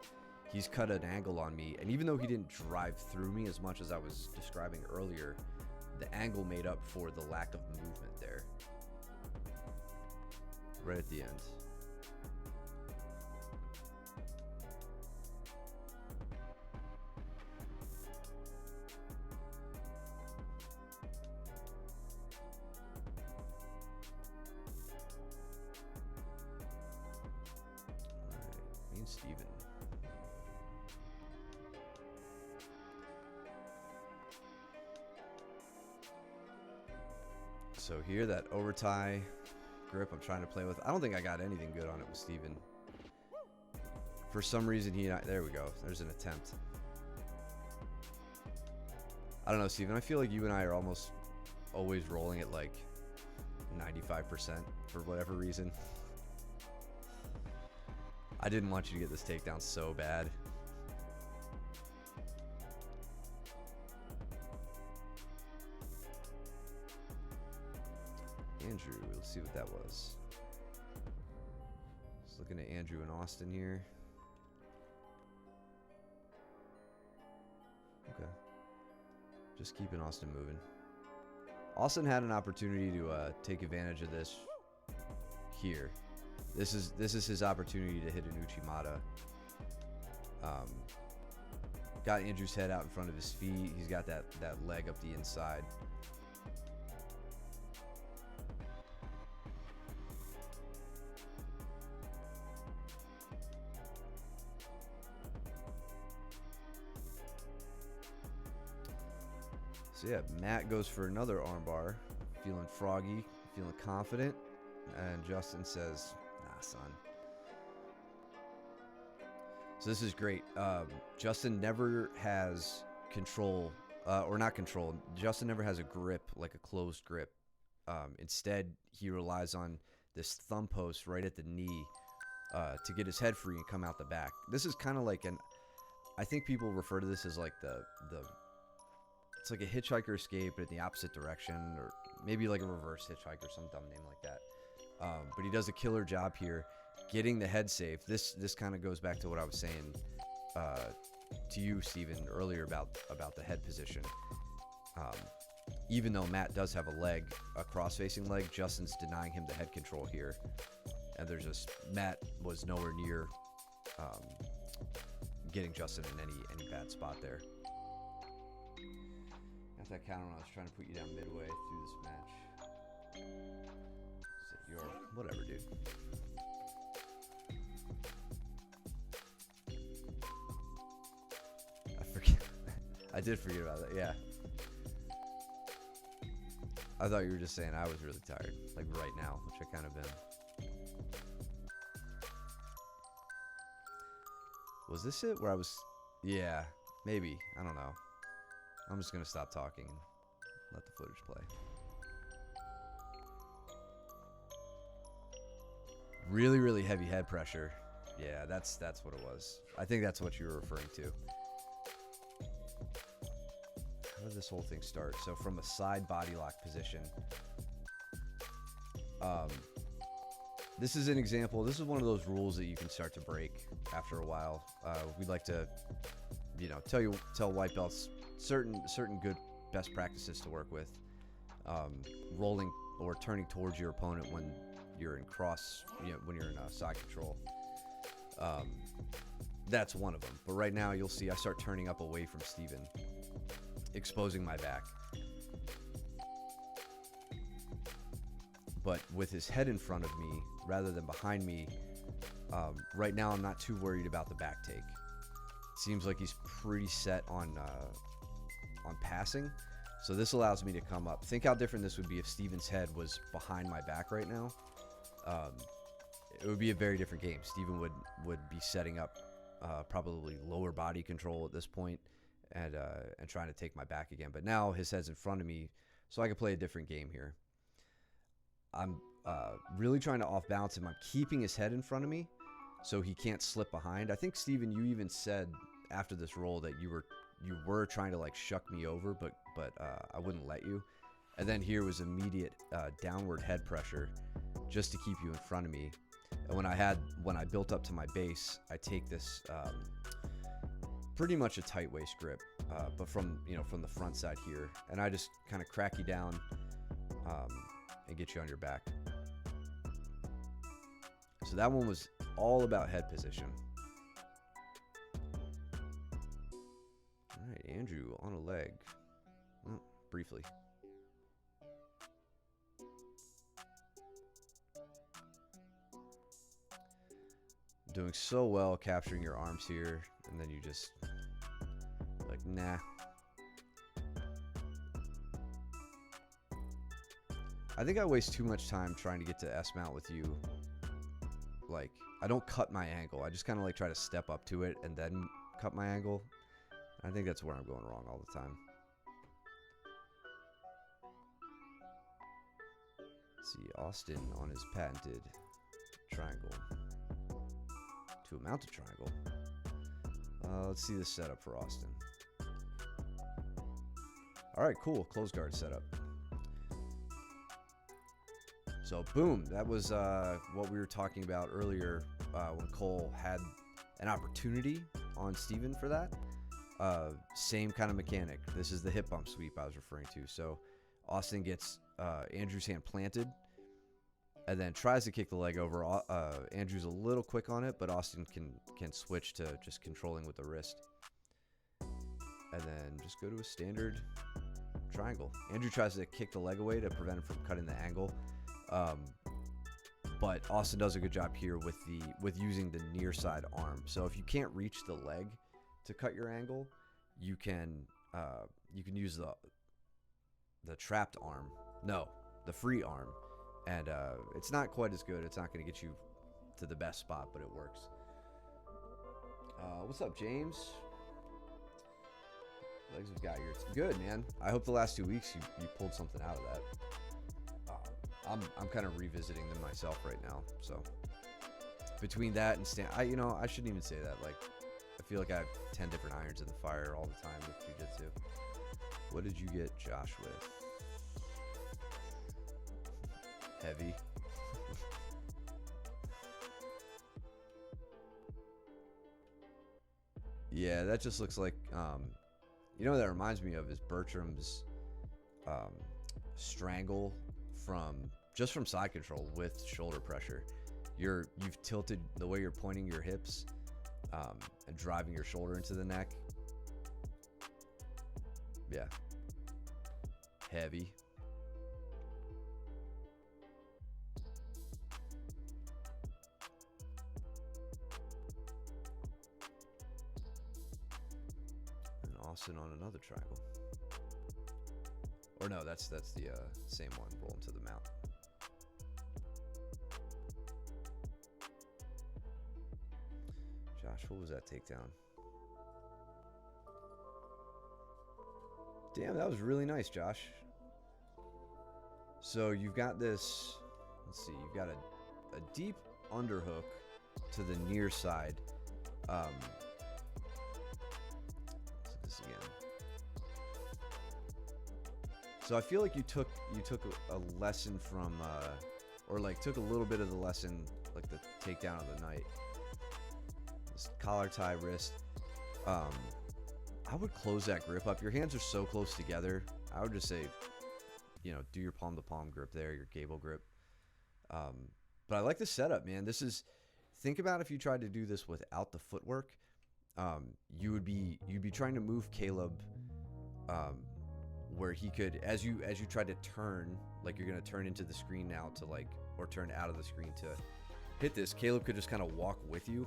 he's cut an angle on me, and even though he didn't drive through me as much as I was describing earlier, the angle made up for the lack of movement there. Right at the end. Alright, me and Steven. So here, that overtie grip I'm trying to play with. I don't think I got anything good on it with Steven. For some reason, there we go. There's an attempt. I don't know, Steven. I feel like you and I are almost always rolling at like 95% for whatever reason. I didn't want you to get this takedown so bad. Andrew, let's see what that was. Just looking at Andrew and Austin here. Okay. Just keeping Austin moving. Austin had an opportunity to take advantage of this here. This is his opportunity to hit an Uchimata. Got Andrew's head out in front of his feet. He's got that leg up the inside. So yeah, Matt goes for another armbar, feeling froggy, feeling confident, and Justin says, "Nah, son." So this is great. Justin never has control, or not control. Justin never has a grip, like a closed grip. Instead, he relies on this thumb post right at the knee to get his head free and come out the back. This is kind of like I think people refer to this as like it's like a hitchhiker escape, but in the opposite direction, or maybe like a reverse hitchhiker, some dumb name like that. But he does a killer job here, getting the head safe. This kind of goes back to what I was saying to you, Steven, earlier about the head position. Even though Matt does have a cross-facing leg, Justin's denying him the head control here, and Matt was nowhere near getting Justin in any bad spot there. That counter when I was trying to put you down midway through this match. Whatever, dude. I forget. I did forget about that. Yeah. I thought you were just saying I was really tired, like right now, which I kind of been. Was this it? Where I was? Yeah, maybe. I don't know. I'm just going to stop talking and let the footage play. Really, really heavy head pressure. Yeah, that's what it was. I think that's what you were referring to. How did this whole thing start? So from a side body lock position. This is an example. This is one of those rules that you can start to break after a while. We'd like to, tell white belts certain good best practices to work with. Rolling or turning towards your opponent when you're in when you're in side control. That's one of them. But right now you'll see I start turning up away from Steven, exposing my back. But with his head in front of me rather than behind me, right now I'm not too worried about the back take. It seems like he's pretty set on passing. So this allows me to come up. Think how different this would be if Steven's head was behind my back right now. It would be a very different game. Steven would be setting up probably lower body control at this point and trying to take my back again. But now his head's in front of me, so I can play a different game here. I'm really trying to off balance him. I'm keeping his head in front of me so he can't slip behind. I think, Steven, you even said after this roll that you were trying to like shuck me over, but I wouldn't let you. And then here was immediate downward head pressure just to keep you in front of me. And when I built up to my base, I take this pretty much a tight waist grip, but from the front side here, and I just kind of crack you down and get you on your back. So that one was all about head position. All right, Andrew on a leg. Well, briefly. Doing so well capturing your arms here, and then you just like, nah. I think I waste too much time trying to get to S mount with you. Like, I don't cut my angle. I just kind of like try to step up to it and then cut my angle. I think that's where I'm going wrong all the time. Let's see, Austin on his patented triangle to a mounted triangle. Let's see the setup for Austin. All right, cool. Close guard setup. So boom, that was what we were talking about earlier when Cole had an opportunity on Steven for that. Same kind of mechanic. This is the hip bump sweep I was referring to. So Austin gets Andrew's hand planted and then tries to kick the leg over. Andrew's a little quick on it, but Austin can switch to just controlling with the wrist. And then just go to a standard triangle. Andrew tries to kick the leg away to prevent him from cutting the angle. But Austin does a good job here with using the near side arm. So if you can't reach the leg to cut your angle, you can use the trapped arm. No, the free arm. And it's not quite as good. It's not going to get you to the best spot, but it works. What's up, James? Legs have got yours. Good, man. I hope the last 2 weeks you pulled something out of that. I'm kind of revisiting them myself right now. So between that and I shouldn't even say that. Like, I feel like I have 10 different irons in the fire all the time with jiu-jitsu. What did you get Josh with? Heavy. Yeah, that just looks like you know what that reminds me of is Bertram's strangle from side control with shoulder pressure. You've tilted the way you're pointing your hips and driving your shoulder into the neck. Yeah. Heavy. And Austin on another triangle. Or no, that's the same one rolling to the mount. Josh, what was that takedown? Damn, that was really nice, Josh. So you've got this, let's see, you've got a deep underhook to the near side. Let's look at this again. So I feel like you took a lesson from, or like took a little bit of the lesson, like the takedown of the night. This collar tie wrist. I would close that grip up. Your hands are so close together. I would just say, do your palm to palm grip there, your gable grip. But I like the setup, man. Think about if you tried to do this without the footwork. You'd be trying to move Caleb, where he could, as you try to turn, like you're gonna turn into the screen now to or turn out of the screen to hit this. Caleb could just kind of walk with you,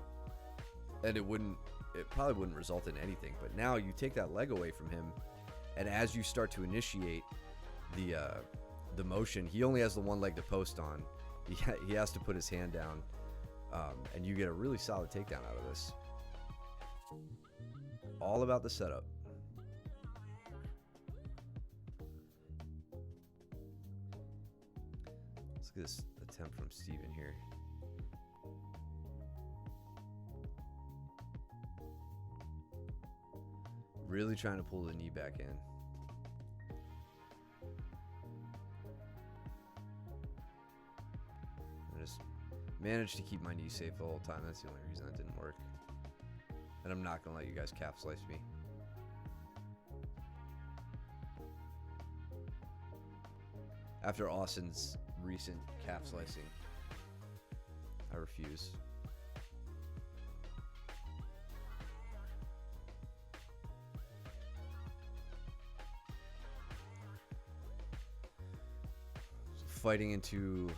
and it probably wouldn't result in anything. But now you take that leg away from him, and as you start to initiate the motion, he only has the one leg to post on. He has to put his hand down, and you get a really solid takedown out of this. All about the setup. Let's get this attempt from Steven here. Really trying to pull the knee back in. I just managed to keep my knee safe the whole time. That's the only reason that didn't work. And I'm not going to let you guys calf slice me. After Austin's recent calf slicing, I refuse. Fighting into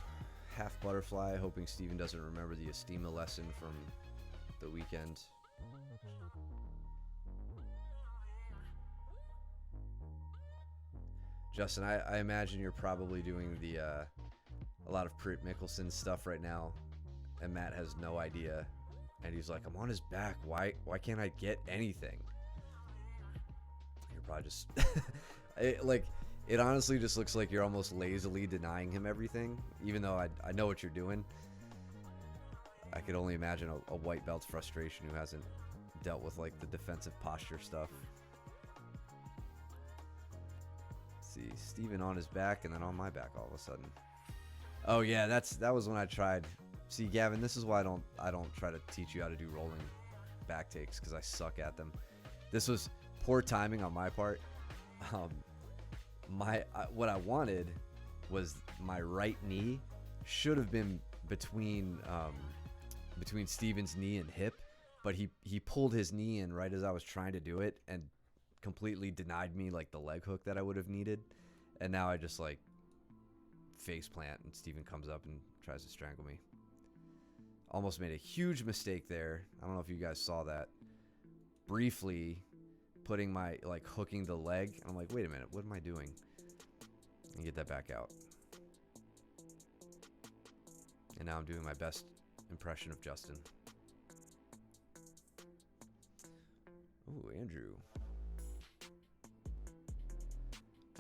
half butterfly, hoping Steven doesn't remember the Estima lesson from the weekend. Justin, I imagine you're probably doing the a lot of Britt Mickelson stuff right now, and Matt has no idea, and he's like, I'm on his back. Why can't I get anything? You're probably just it honestly just looks like you're almost lazily denying him everything, even though I know what you're doing. I could only imagine a white belt's frustration who hasn't dealt with like the defensive posture stuff. Let's see, Steven on his back and then on my back all of a sudden. Oh yeah, that was when I tried. See, Gavin, this is why I don't try to teach you how to do rolling back takes, because I suck at them. This was poor timing on my part. What I wanted was my right knee should have been between Steven's knee and hip, but he pulled his knee in right as I was trying to do it and completely denied me like the leg hook that I would have needed. And now I just like face plant and Steven comes up and tries to strangle me. Almost made a huge mistake there. I don't know if you guys saw that. Briefly putting my like hooking the leg. I'm like, wait a minute, what am I doing? And get that back out. And now I'm doing my best impression of Justin. Ooh, Andrew.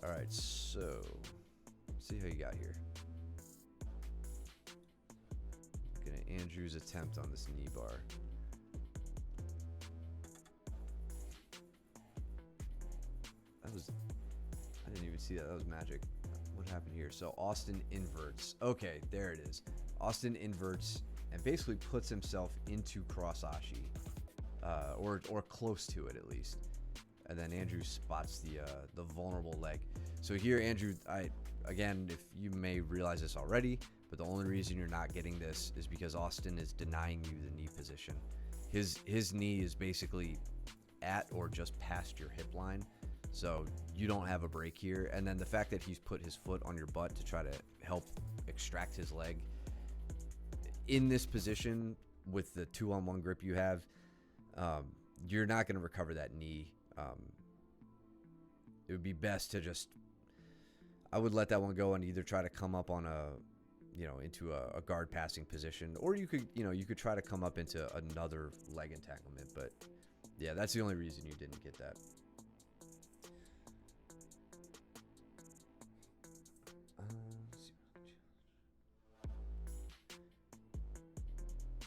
All right, so see how you got here. Looking at Andrew's attempt on this knee bar. I didn't even see that. That was magic. What happened here? So Austin inverts. Okay, there it is. Austin inverts and basically puts himself into cross ashi, or close to it at least. And then Andrew spots the vulnerable leg. So here, Andrew, again, if you may realize this already, but the only reason you're not getting this is because Austin is denying you the knee position. His knee is basically at or just past your hip line. So you don't have a break here. And then the fact that he's put his foot on your butt to try to help extract his leg in this position with the 2-on-1 grip you have, you're not going to recover that knee. It would be best to just, I would let that one go and either try to come up on into a guard passing position, or you could try to come up into another leg entanglement. But yeah, that's the only reason you didn't get that.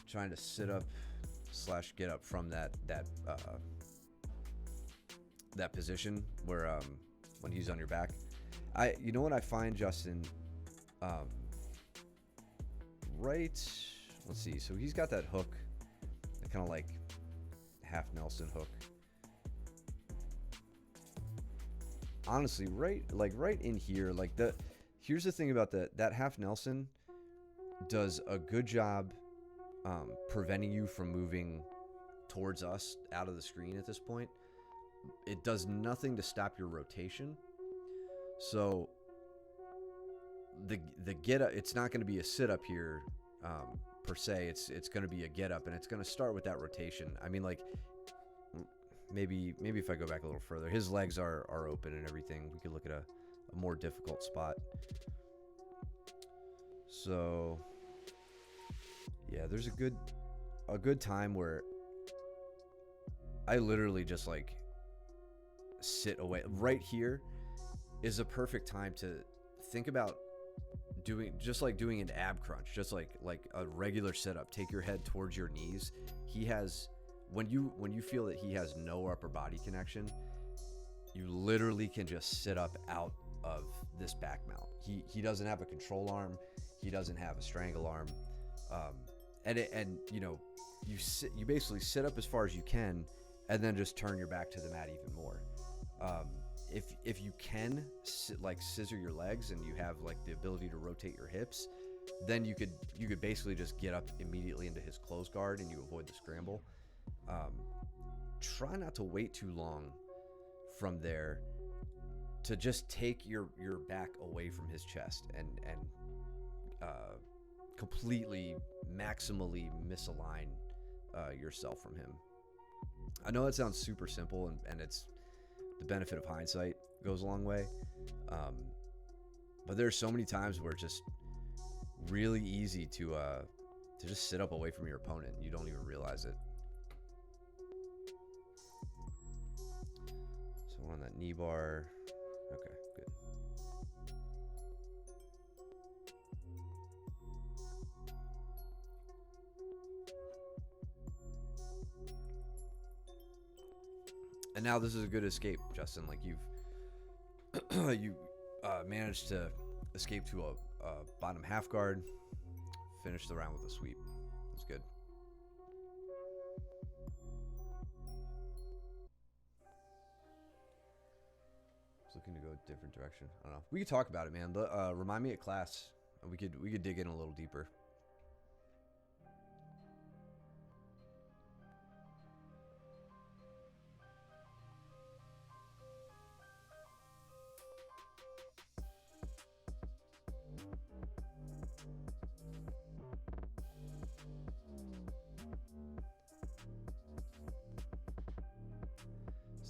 Trying to sit up / get up from that position where when he's on your back. You know what I find, Justin, right, let's see, so he's got that hook, that kind of like half Nelson hook. Honestly, right in here, here's the thing about that half Nelson does a good job preventing you from moving towards us out of the screen at this point. It does nothing to stop your rotation. So the get up, it's not going to be a sit up here per se. It's going to be a get up, and it's going to start with that rotation. I mean, like maybe if I go back a little further, his legs are open and everything. We could look at a more difficult spot. So yeah, there's a good time where I literally just like sit away. Right here is a perfect time to think about doing an ab crunch, just like a regular sit-up. Take your head towards your knees. He has, when you feel that he has no upper body connection, you literally can just sit up out of this back mount. He doesn't have a control arm. He doesn't have a strangle arm. You basically sit up as far as you can, and then just turn your back to the mat even more. If you can scissor your legs and you have like the ability to rotate your hips, then you could basically just get up immediately into his close guard and you avoid the scramble. Try not to wait too long from there to just take your back away from his chest and completely maximally misalign yourself from him. I know that sounds super simple, and it's the benefit of hindsight goes a long way. But there's so many times where it's just really easy to just sit up away from your opponent. You don't even realize it. So we're on that knee bar. Okay, good. And now this is a good escape, Justin. Like you managed to escape to a bottom half guard, finish the round with a sweep. That's good. Just looking to go a different direction. I don't know. We could talk about it, man. Remind me at class. We could dig in a little deeper.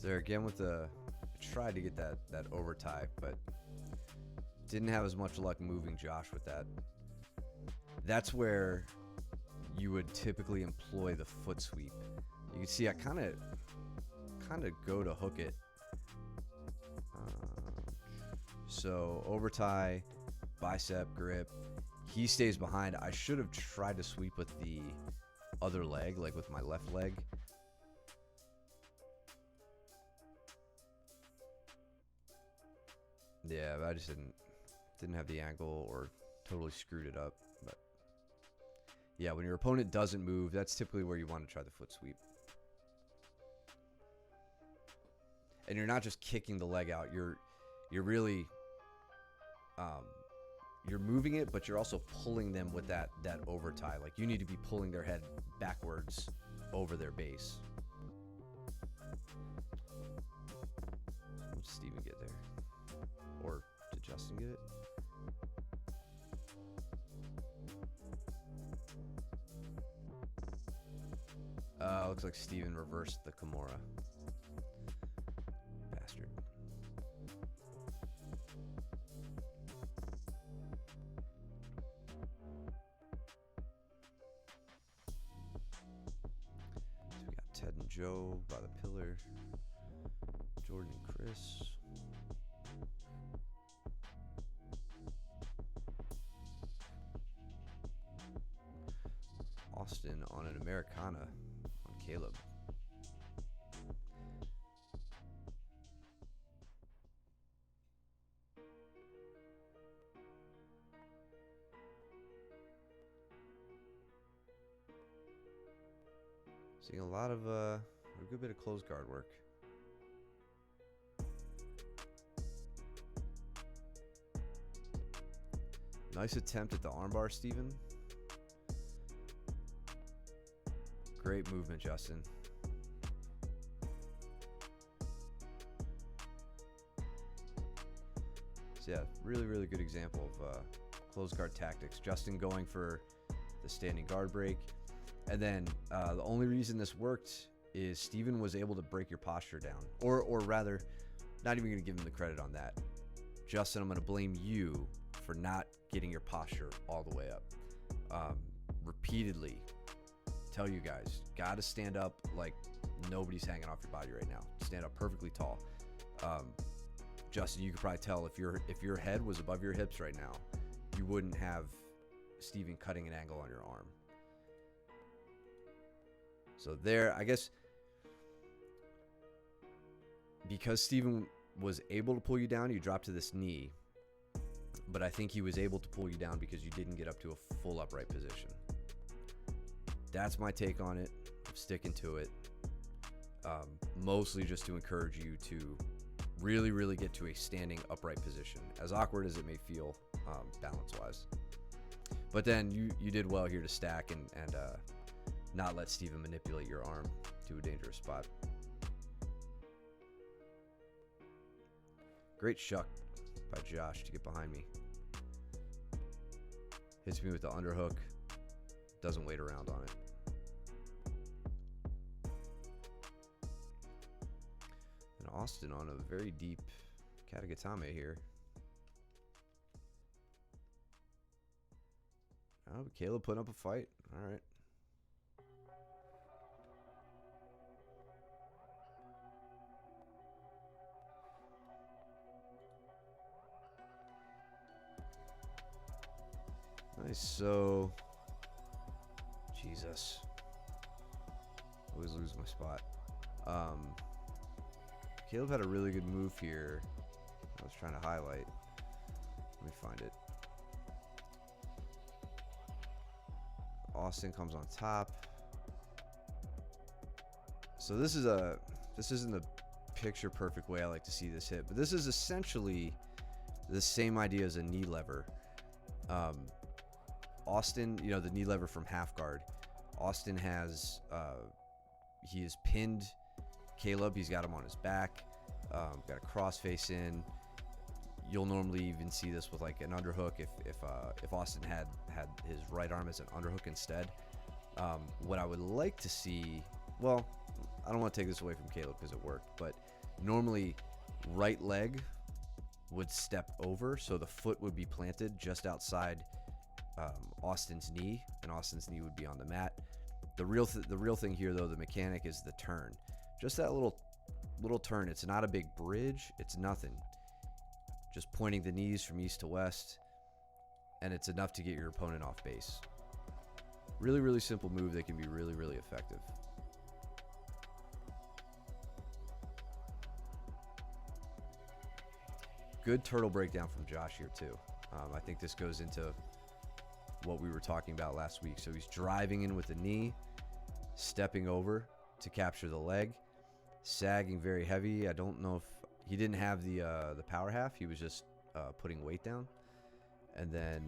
There again with the, I tried to get that over tie, but didn't have as much luck moving Josh with that. That's where you would typically employ the foot sweep. You can see I kind of go to hook it. So over tie, bicep grip. He stays behind. I should have tried to sweep with the other leg, like with my left leg. Yeah, but I just didn't have the angle or totally screwed it up. But yeah, when your opponent doesn't move, that's typically where you want to try the foot sweep. And you're not just kicking the leg out. You're really you're moving it, but you're also pulling them with that over tie. Like you need to be pulling their head backwards over their base. Did Steven get there? Or did Justin get it? Looks like Steven reversed the Kimura. Bastard. So we got Ted and Joe by the pillar. Jordan and Chris. Austin on an Americana on Caleb. Seeing a lot of a good bit of close guard work. Nice attempt at the armbar, Steven. Great movement, Justin. So yeah, really good example of close guard tactics. Justin going for the standing guard break. And then the only reason this worked is Steven was able to break your posture down. Or rather, not even going to give him the credit on that. Justin, I'm going to blame you for not getting your posture all the way up. Repeatedly tell you guys, got to stand up like nobody's hanging off your body right now. Stand up perfectly tall. Justin, you could probably tell if your head was above your hips right now, you wouldn't have Steven cutting an angle on your arm. So there, I guess, because Steven was able to pull you down, you dropped to this knee. But I think he was able to pull you down because you didn't get up to a full upright position. That's my take on it. I'm sticking to it. Mostly just to encourage you to really get to a standing upright position, as awkward as it may feel balance-wise. But then you did well here to stack and not let Steven manipulate your arm to a dangerous spot. Great shuck by Josh to get behind me. Hits me with the underhook. Doesn't wait around on it. And Austin on a very deep Katagatame here. Oh, Caleb putting up a fight. All right. Nice. So, Jesus. Always lose my spot. Caleb had a really good move here. I was trying to highlight. Let me find it. Austin comes on top. So this isn't the picture perfect way I like to see this hit, but this is essentially the same idea as a knee lever. Austin, you know, the knee lever from half guard. Austin has he has pinned Caleb. He's got him on his back. Got a cross face in. You'll normally even see this with like an underhook if Austin had his right arm as an underhook instead. What I would like to see, well, I don't want to take this away from Caleb because it worked, but normally right leg would step over, so the foot would be planted just outside Austin's knee, and Austin's knee would be on the mat. The real thing here, though, the mechanic is the turn. Just that little turn. It's not a big bridge. It's nothing. Just pointing the knees from east to west, and it's enough to get your opponent off base. Really, really simple move that can be really, really effective. Good turtle breakdown from Josh here, too. I think this goes into what we were talking about last week. So he's driving in with the knee, stepping over to capture the leg, sagging very heavy. I don't know if he didn't have the power half. He was just putting weight down. And then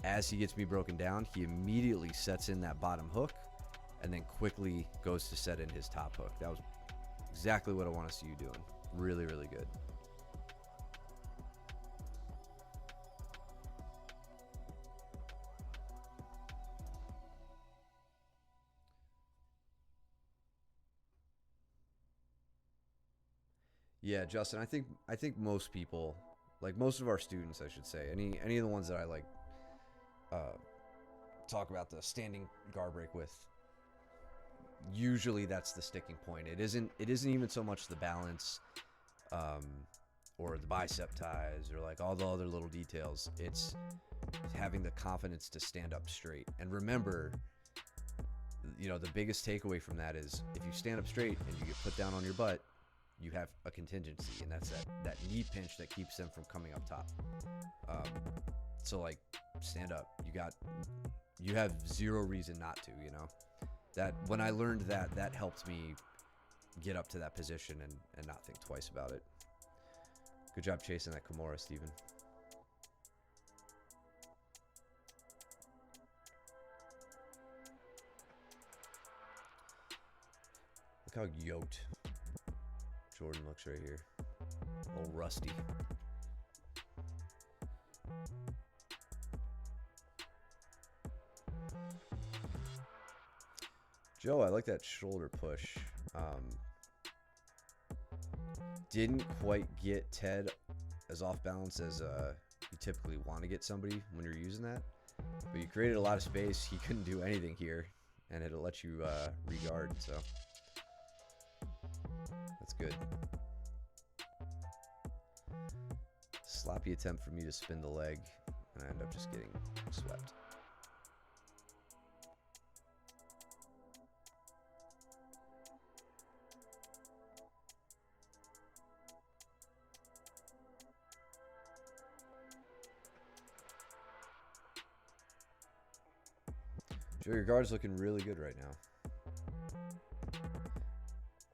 as he gets me broken down, he immediately sets in that bottom hook and then quickly goes to set in his top hook. That was exactly what I want to see you doing. Really, really good. Yeah, Justin, I think most people, like most of our students, I should say, any of the ones that I like talk about the standing guard break with, usually that's the sticking point. It isn't even so much the balance or the bicep ties or like all the other little details. It's having the confidence to stand up straight. And remember, you know, the biggest takeaway from that is if you stand up straight and you get put down on your butt, you have a contingency, and that's that knee pinch that keeps them from coming up top. So like, stand up. You have zero reason not to. You know, that when I learned that helped me get up to that position and not think twice about it. Good job chasing that Kimura, Steven. Look how yoked Jordan looks right here. A little rusty. Joe, I like that shoulder push. Didn't quite get Ted as off balance as you typically want to get somebody when you're using that. But you created a lot of space. He couldn't do anything here, and it'll let you re-guard, so that's good. Sloppy attempt for me to spin the leg, and I end up just getting swept. Joe, your guard's looking really good right now.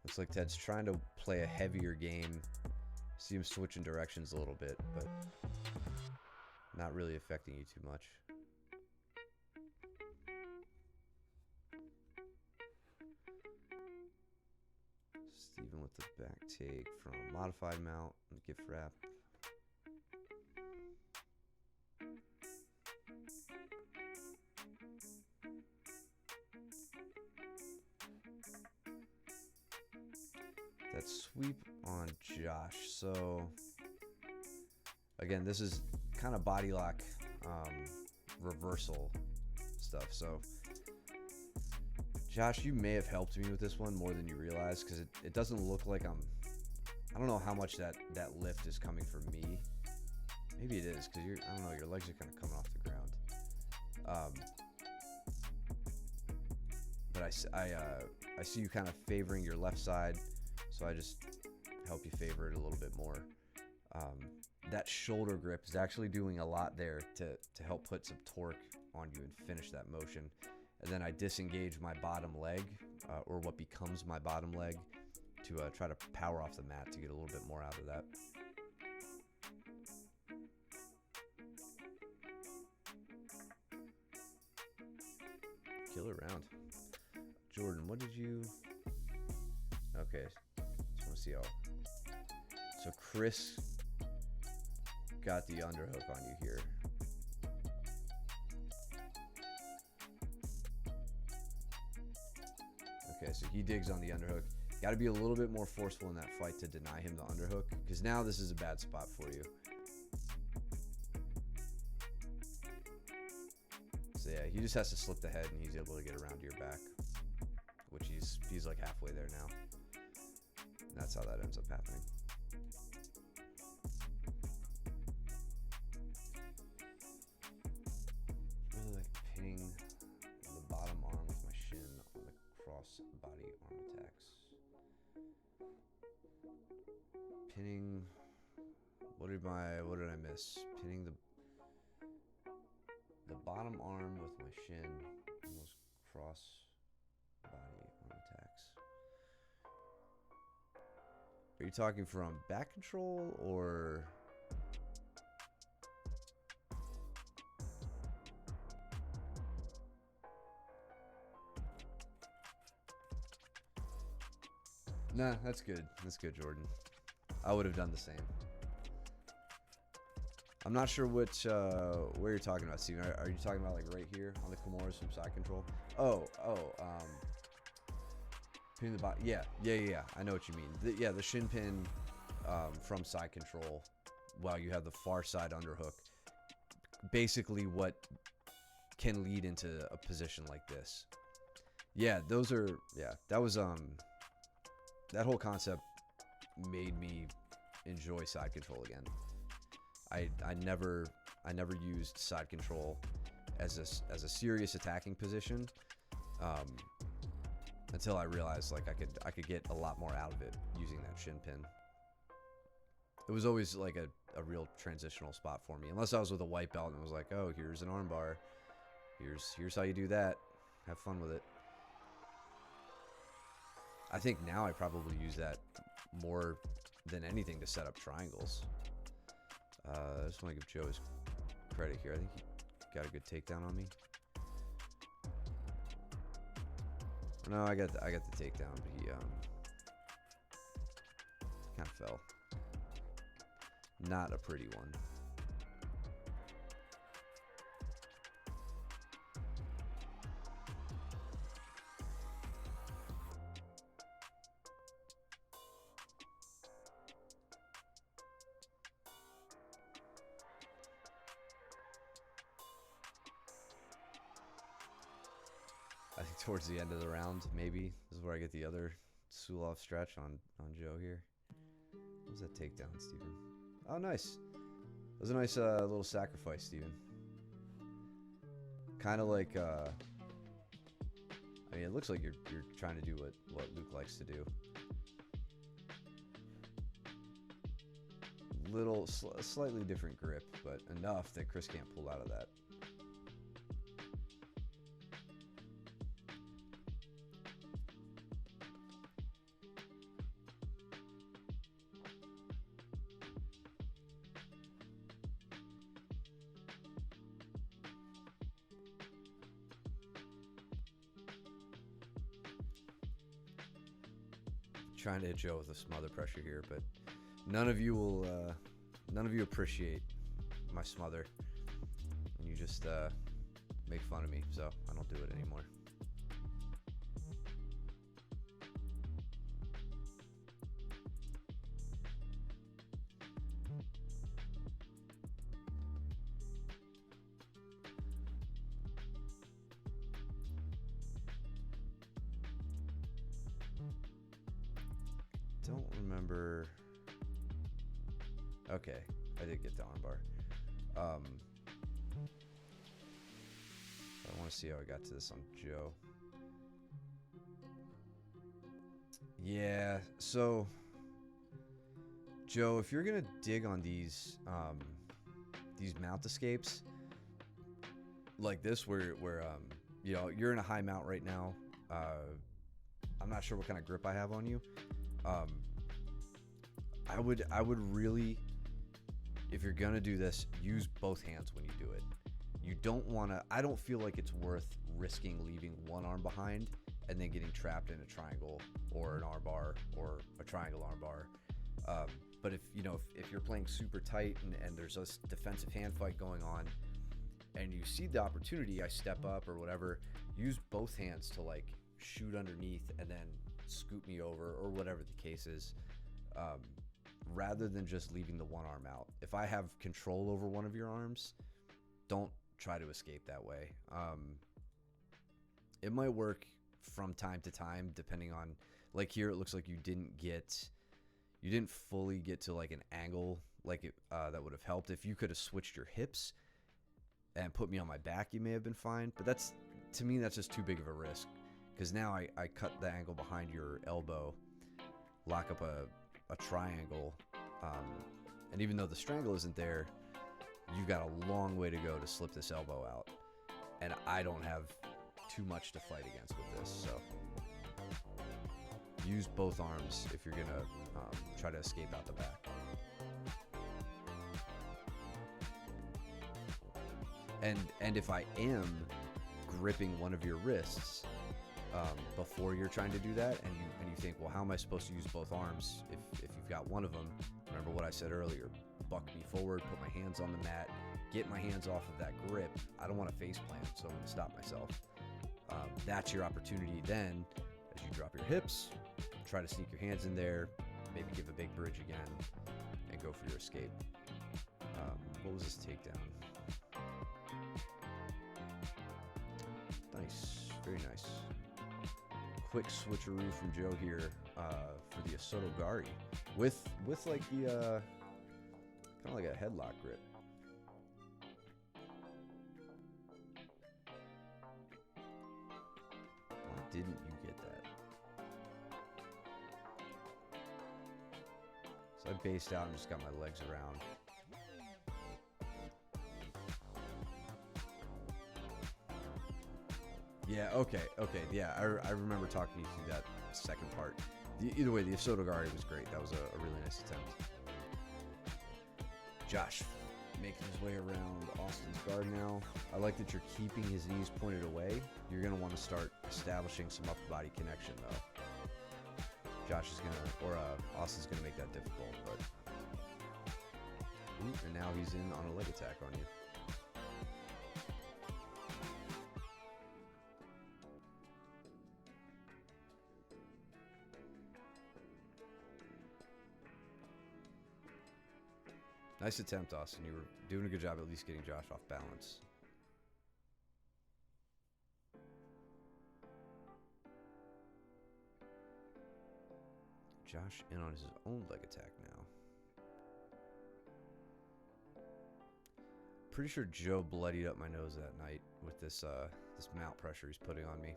Looks like Ted's trying to play a heavier game. See him switching directions a little bit, but not really affecting you too much. Steven with the back take from modified mount and gift wrap. That sweep on Josh. So again, this is kind of body lock reversal stuff. So Josh, you may have helped me with this one more than you realize, because it doesn't look like I don't know how much that lift is coming from me. Maybe it is, because I don't know, your legs are kind of coming off the ground. But I see you kind of favoring your left side, so I just help you favor it a little bit more. That shoulder grip is actually doing a lot there to help put some torque on you and finish that motion. And then I disengage my bottom leg, or what becomes my bottom leg, to try to power off the mat to get a little bit more out of that. Killer round. Jordan, what did you... Okay, just want to see how... So Chris got the underhook on you here. Okay, so he digs on the underhook. Got to be a little bit more forceful in that fight to deny him the underhook, because now this is a bad spot for you. So yeah, he just has to slip the head and he's able to get around your back, which he's like halfway there now. And that's how that ends up happening. Really like pinning the bottom arm with my shin on the cross body arm attacks. Pinning, what did I miss? Pinning the bottom arm with my shin on those cross body arm attacks. Are you talking from back control or... Nah, that's good. That's good, Jordan. I would have done the same. I'm not sure which where you're talking about, Steven. Are you talking about like right here on the Kimuras from side control? Pin the bottom. Yeah. I know what you mean. The shin pin from side control while you have the far side underhook. Basically what can lead into a position like this. Yeah, those are, yeah, that was, that whole concept made me enjoy side control again. I never used side control as a serious attacking position until I realized like I could get a lot more out of it using that shin pin. It was always like a real transitional spot for me, unless I was with a white belt and it was like, oh, here's an armbar, here's how you do that, have fun with it. I think now I probably use that more than anything to set up triangles. I just want to give Joe his credit here. I think he got a good takedown on me. No, I got the takedown, but he kind of fell. Not a pretty one. I think towards the end of the round, maybe, this is where I get the other Sulov stretch on Joe here. What was that takedown, Steven? Oh, nice. That was a nice little sacrifice, Steven. Kind of like, I mean, it looks like you're trying to do what Luke likes to do. Slightly different grip, but enough that Chris can't pull out of that. Trying to hit Joe with a smother pressure here, but none of you appreciate my smother, and you just make fun of me, so I don't do it anymore. don't remember. Okay, I did get the armbar. I want to see how I got to this on Joe. Yeah, so Joe, if you're gonna dig on these mount escapes like this, where you know, you're in a high mount right now. I'm not sure what kind of grip I have on you. I would really, if you're gonna do this, use both hands when you do it. You don't want to. I don't feel like it's worth risking leaving one arm behind and then getting trapped in a triangle or an arm bar or a triangle arm bar. But if you know, if you're playing super tight and there's a defensive hand fight going on, and you see the opportunity, I step up or whatever, use both hands to like shoot underneath and then scoop me over or whatever the case is, rather than just leaving the one arm out. If I have control over one of your arms, don't try to escape that way. It might work from time to time, depending on, like here, it looks like you didn't fully get to like an angle like it, that would have helped. If you could have switched your hips and put me on my back, you may have been fine. But that's, to me, that's just too big of a risk, because now I cut the angle behind your elbow, lock up a triangle, and even though the strangle isn't there, you've got a long way to go to slip this elbow out, and I don't have too much to fight against with this. So use both arms if you're gonna try to escape out the back. And if I am gripping one of your wrists before you're trying to do that, and you think, well, how am I supposed to use both arms if you've got one of them? Remember what I said earlier: buck me forward, put my hands on the mat, get my hands off of that grip. I don't want to face plant, so I'm going to stop myself. That's your opportunity then, as you drop your hips, try to sneak your hands in there, maybe give a big bridge again, and go for your escape. What was this takedown? Nice, very nice. Quick switcheroo from Joe here for the Asotogari with like the kind of like a headlock grip. Why didn't you get that? So I based out and just got my legs around. Yeah, okay, yeah, I remember talking to you through that second part. Either way, the Asotogari was great. That was a really nice attempt. Josh making his way around Austin's guard now. I like that you're keeping his knees pointed away. You're going to want to start establishing some upper body connection, though. Josh is going to, or Austin's going to make that difficult, but... Ooh, and now he's in on a leg attack on you. Nice attempt, Austin. You were doing a good job at least getting Josh off balance. Josh in on his own leg attack now. Pretty sure Joe bloodied up my nose that night with this this mount pressure he's putting on me.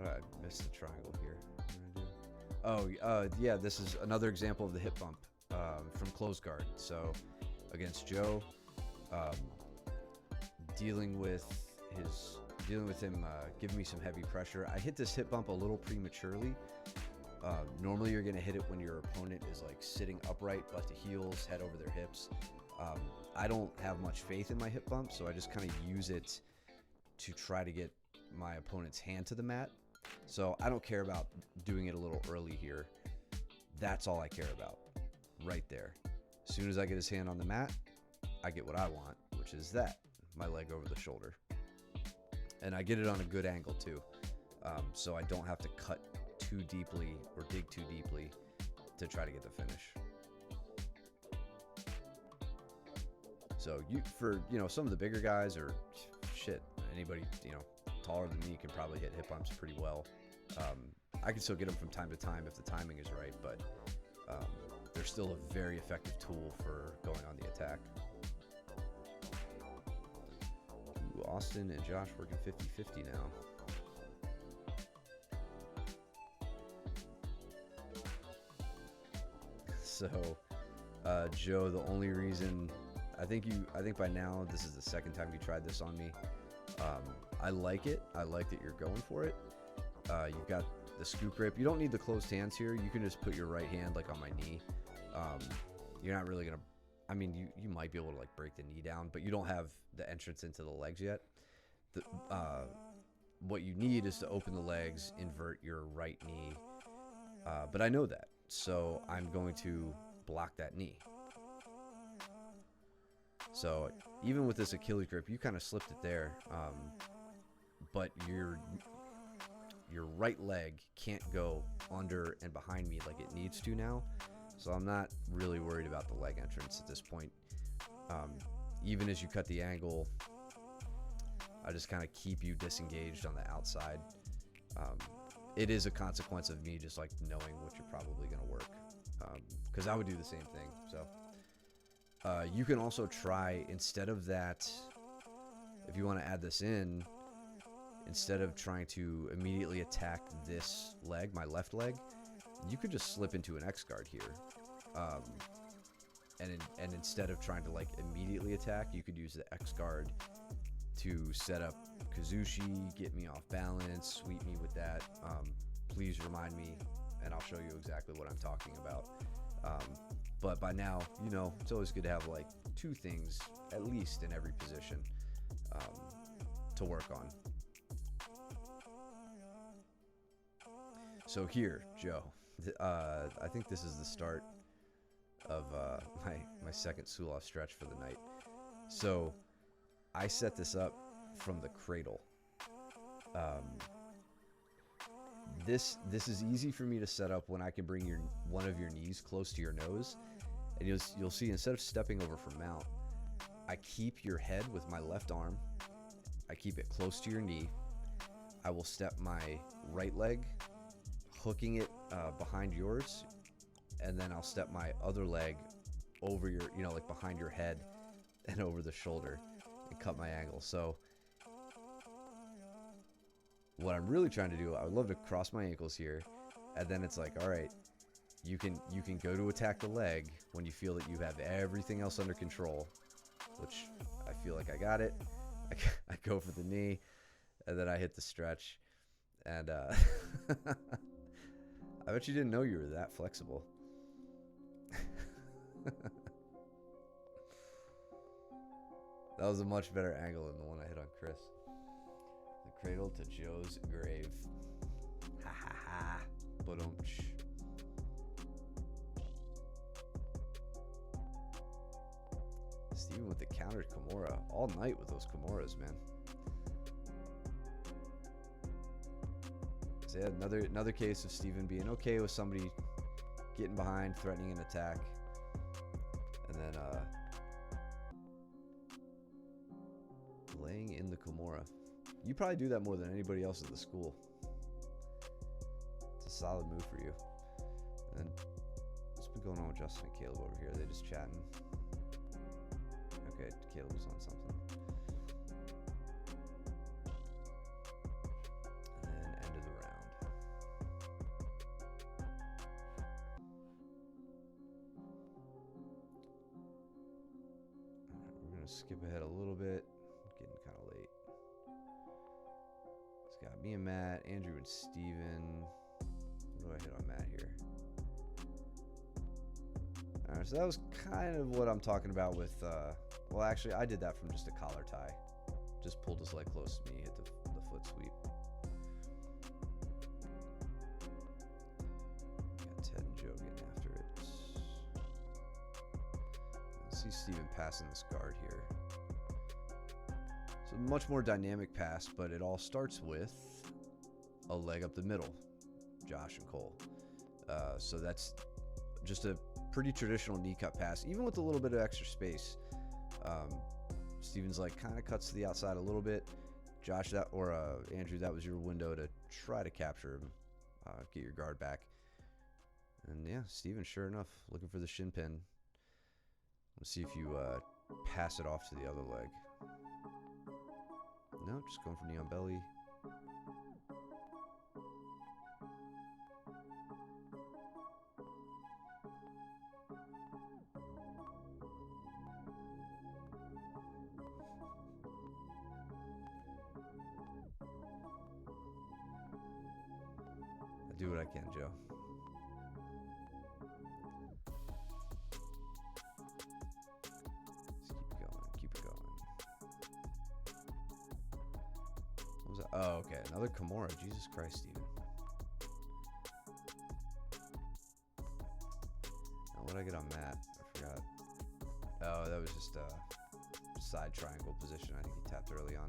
I missed the triangle here. Oh, yeah, this is another example of the hip bump from close guard. So against Joe, dealing with him giving me some heavy pressure. I hit this hip bump a little prematurely. Normally you're gonna hit it when your opponent is like sitting upright, butt to heels, head over their hips. I don't have much faith in my hip bump, so I just kind of use it to try to get my opponent's hand to the mat. So I don't care about doing it a little early here. That's all I care about right there. As soon as I get his hand on the mat, I get what I want, which is that, my leg over the shoulder. And I get it on a good angle too, so I don't have to cut too deeply or dig too deeply to try to get the finish. So for some of the bigger guys, or shit, anybody taller than me can probably hit hip bumps pretty well. I can still get them from time to time if the timing is right, but they're still a very effective tool for going on the attack. Ooh, Austin and Josh working 50-50 now. So, Joe, the only reason I think by now this is the second time you tried this on me. I like it. I like that you're going for it. You've got the scoop grip. You don't need the closed hands here. You can just put your right hand like on my knee. You're not really gonna. I mean, you might be able to like break the knee down, but you don't have the entrance into the legs yet. What you need is to open the legs, invert your right knee. But I know that, so I'm going to block that knee. So even with this Achilles grip, you kind of slipped it there, but your right leg can't go under and behind me like it needs to now. So I'm not really worried about the leg entrance at this point. Even as you cut the angle, I just kind of keep you disengaged on the outside. It is a consequence of me just like knowing what you're probably going to work, because I would do the same thing. So you can also try, instead of that, if you want to add this in, instead of trying to immediately attack this leg, my left leg, you could just slip into an X guard here. And instead of trying to like immediately attack, you could use the X guard to set up Kazushi, get me off balance, sweep me with that. Please remind me, and I'll show you exactly what I'm talking about. But by now, it's always good to have like two things at least in every position to work on. So here, Joe, I think this is the start of my second Suloff stretch for the night. So I set this up from the cradle. This is easy for me to set up when I can bring one of your knees close to your nose, and you'll see, instead of stepping over for mount, I keep your head with my left arm. I keep it close to your knee. I will step my right leg, hooking it behind yours, and then I'll step my other leg over your, like behind your head and over the shoulder and cut my angle. So what I'm really trying to do, I would love to cross my ankles here, and then it's like, all right, you can go to attack the leg when you feel that you have everything else under control, which I feel like I got it. I go for the knee, and then I hit the stretch, and I bet you didn't know you were that flexible. That was a much better angle than the one I hit on Chris. The cradle to Joe's grave. Ha ha ha. Ba-dum-tsh. Steven with the countered Kimura. All night with those Kimuras, man. So yeah, another case of Steven being okay with somebody getting behind, threatening an attack. And then laying in the Kimura. You probably do that more than anybody else at the school. It's a solid move for you. And what's been going on with Justin and Caleb over here? Are they just chatting? Okay, Caleb was on something. And then end of the round. Alright, we're gonna skip ahead a little bit. Getting kind of late. It's got me and Matt, Andrew and Steven. What do I hit on Matt here? Alright, so that was kind of what I'm talking about with, well, actually, I did that from just a collar tie. Just pulled his leg close to me, hit the foot sweep. Got Ted and Joe getting after it. see Steven passing this guard here. So much more dynamic pass, but it all starts with a leg up the middle, Josh and Cole. So that's just a pretty traditional knee cut pass, even with a little bit of extra space. Steven's like kind of cuts to the outside a little bit. Josh, Andrew, that was your window to try to capture him, get your guard back. And yeah, Steven, sure enough, looking for the shin pin. Let's see if you pass it off to the other leg. No, just going for knee on belly. I do what I can, Joe. Oh, okay. Another Kimura. Jesus Christ, Steven. Now, what did I get on Matt? I forgot. Oh, that was just a side triangle position. I think he tapped early on.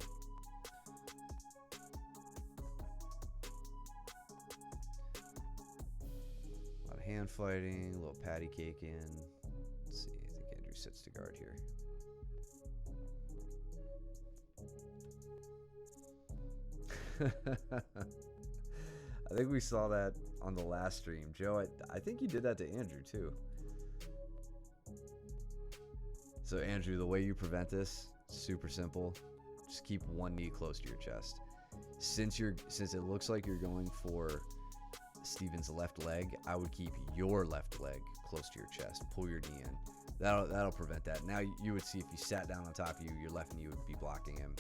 A lot of hand fighting, a little patty cake in. Let's see. I think Andrew sits to guard here. I think we saw that on the last stream. Joe, I think you did that to Andrew too. So Andrew, the way you prevent this, super simple. Just keep one knee close to your chest. Since it looks like you're going for Steven's left leg, I would keep your left leg close to your chest. Pull your knee in. That'll prevent that. Now you would see if you sat down on top of you, your left knee would be blocking him,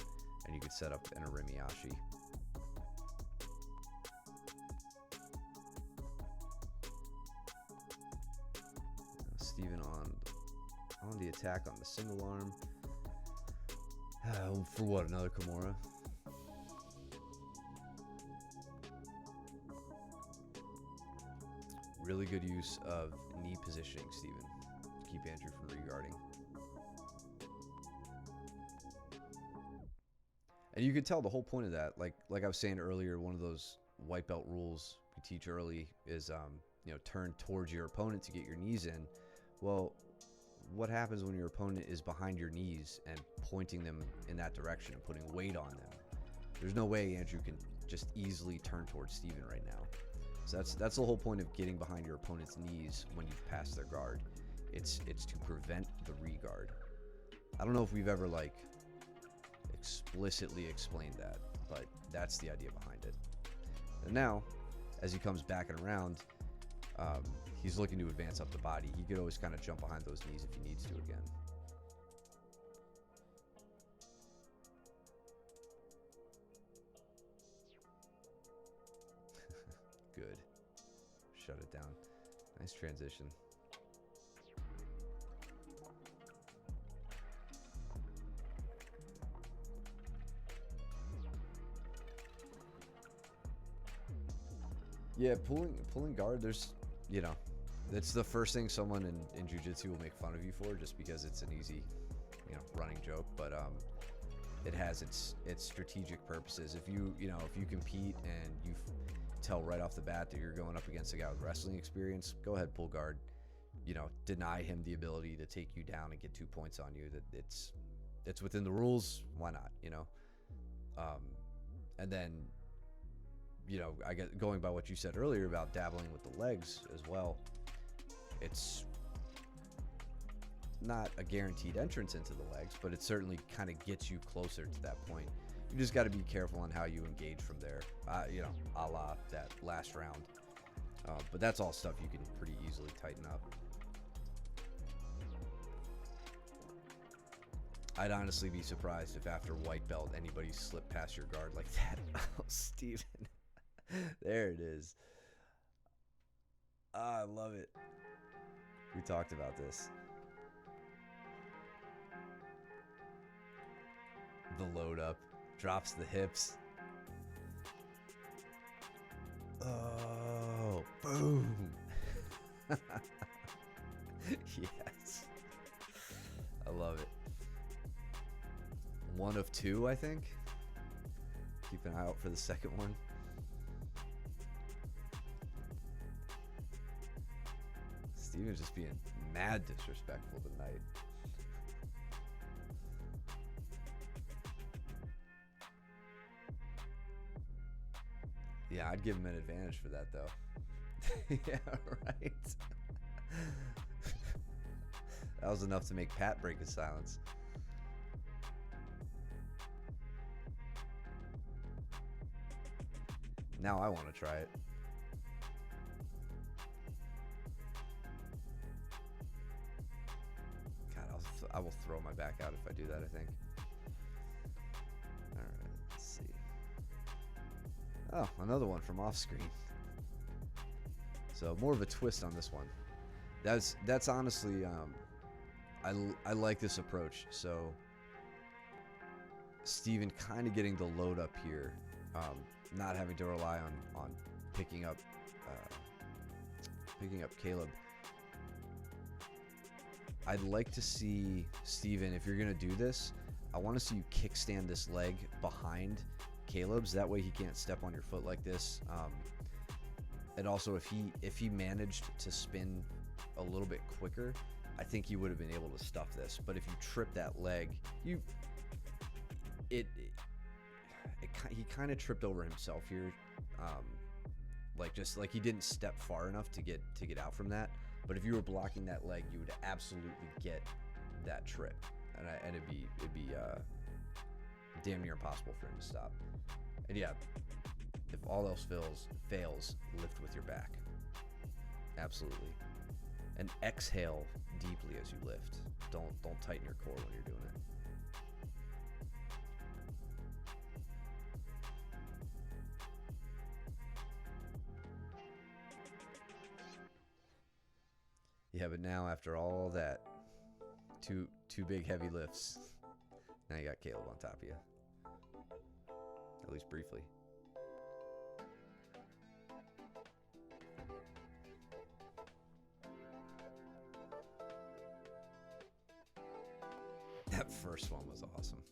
and you could set up an Arimiyashi. Steven on the attack on the single arm. For what, another Kimura? Really good use of knee positioning, Steven, to keep Andrew from regarding. And you could tell the whole point of that, like I was saying earlier, one of those white belt rules we teach early is turn towards your opponent to get your knees in. Well, what happens when your opponent is behind your knees and pointing them in that direction and putting weight on them? There's no way Andrew can just easily turn towards Steven right now. So that's the whole point of getting behind your opponent's knees when you pass their guard. It's to prevent the re-guard. I don't know if we've ever explicitly explained that, but that's the idea behind it. And now, as he comes back and around, he's looking to advance up the body. He could always kind of jump behind those knees if he needs to again. Good. Shut it down. Nice transition. Yeah, pulling guard, there's, that's the first thing someone in jiu-jitsu will make fun of you for, just because it's an easy, running joke. But it has its strategic purposes. If you compete and you tell right off the bat that you're going up against a guy with wrestling experience, go ahead, pull guard. Deny him the ability to take you down and get 2 points on you. That it's within the rules. Why not? And then, I get going by what you said earlier about dabbling with the legs as well. It's not a guaranteed entrance into the legs, but it certainly kind of gets you closer to that point. You just got to be careful on how you engage from there, a la that last round. But that's all stuff you can pretty easily tighten up. I'd honestly be surprised if after white belt anybody slipped past your guard like that. Oh, Steven. There it is. I love it. We talked about this. The load up. Drops the hips. Oh, boom. Yes. one of two, I think. Keep an eye out for the second one. Steven's just being mad disrespectful tonight. Yeah, I'd give him an advantage for that, though. Yeah, right. That was enough to make Pat break his silence. Now I want to try it. God, I will throw my back out if I do that, I think. All right, let's see. Oh, another one from off screen. So more of a twist on this one. That's honestly, I like this approach. So Steven kind of getting the load up here, not having to rely on picking up Caleb. I'd like to see Steven, if you're gonna do this, I want to see you kickstand this leg behind Caleb's. That way he can't step on your foot like this. And also, if he managed to spin a little bit quicker, I think he would have been able to stuff this. But if you trip that leg, he kind of tripped over himself here. Like he didn't step far enough to get out from that. But if you were blocking that leg, you would absolutely get that trip, and it'd be damn near impossible for him to stop. And yeah, if all else fails, lift with your back. Absolutely. And exhale deeply as you lift. Don't tighten your core when you're doing it. Yeah, but now after all that, two big heavy lifts, now you got Caleb on top of you. At least briefly. That first one was awesome.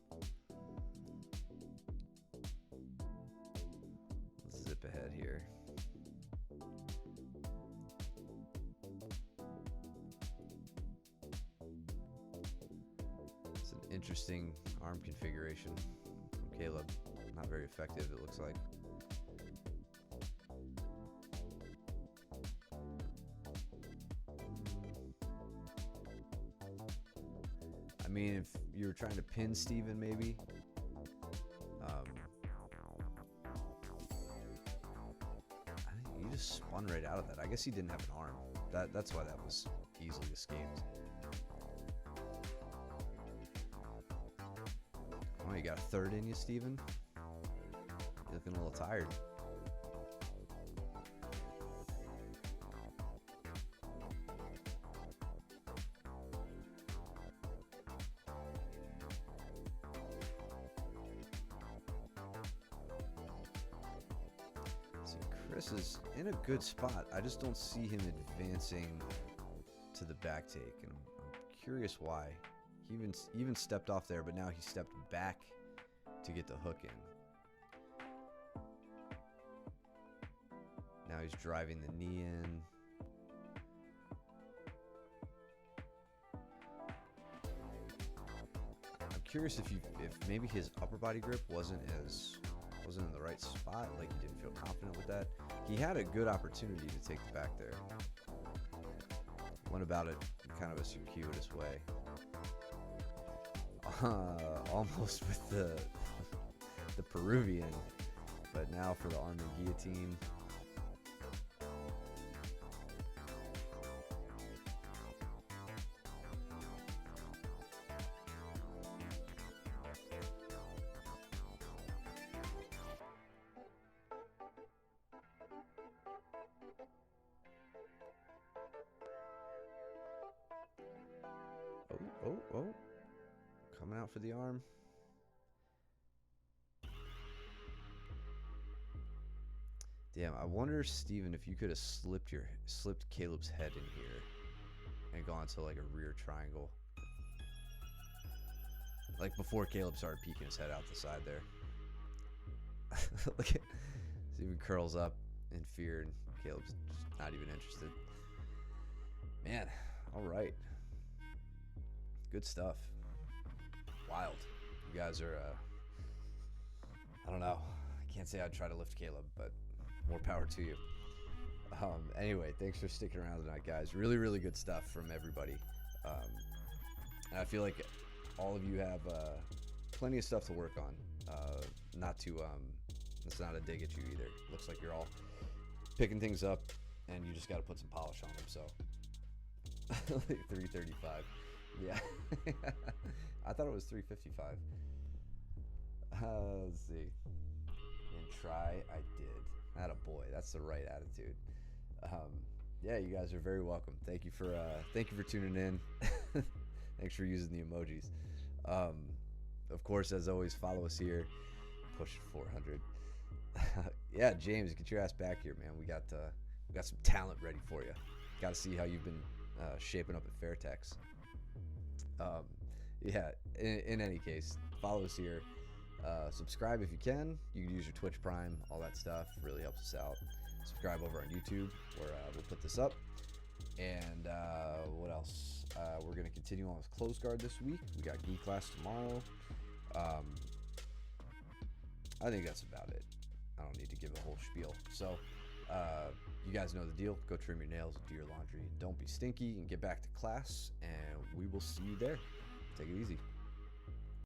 Let's zip ahead here. It's an interesting arm configuration from Caleb. Not very effective, it looks like. I mean, if you were trying to pin Steven, maybe. I think he just spun right out of that. I guess he didn't have an arm. That's why that was easily escaped. Oh, you got a third in you, Steven? You're looking a little tired. See, Chris is in a good spot. I just don't see him advancing to the back take, and I'm curious why. He even stepped off there, but now he stepped back to get the hook in. Now he's driving the knee in. I'm curious if maybe his upper body grip wasn't in the right spot, like he didn't feel confident with that. He had a good opportunity to take the back there. Went about it in kind of a circuitous way. Almost with the Peruvian, but now for the arm and guillotine. Oh. Coming out for the arm. Damn, I wonder, Steven, if you could have slipped Caleb's head in here and gone to like a rear triangle. Like before Caleb started peeking his head out the side there. Look at, he even curls up in fear, and Caleb's just not even interested. Man, all right. Good stuff. Wild. You guys are, I don't know. I can't say I'd try to lift Caleb, but more power to you. Anyway, thanks for sticking around tonight, guys. Really, really good stuff from everybody. And I feel like all of you have plenty of stuff to work on. It's not a dig at you either. Looks like you're all picking things up, and you just got to put some polish on them. So, 335. Yeah, I thought it was 355. Let's see. And try, I did. Attaboy. That's the right attitude. Yeah, you guys are very welcome. Thank you for tuning in. Thanks for using the emojis. Of course, as always, follow us here. Push 400. Yeah, James, get your ass back here, man. We got some talent ready for you. Got to see how you've been shaping up at Fairtex. Yeah. In any case, follow us here. Subscribe if you can. You can use your Twitch Prime, all that stuff. Really helps us out. Subscribe over on YouTube, where we'll put this up. And what else? We're going to continue on with Close Guard this week. We got Geek Class tomorrow. I think that's about it. I don't need to give a whole spiel. So, you guys know the deal. Go trim your nails, do your laundry. Don't be stinky, and get back to class. And we will see you there. Take it easy.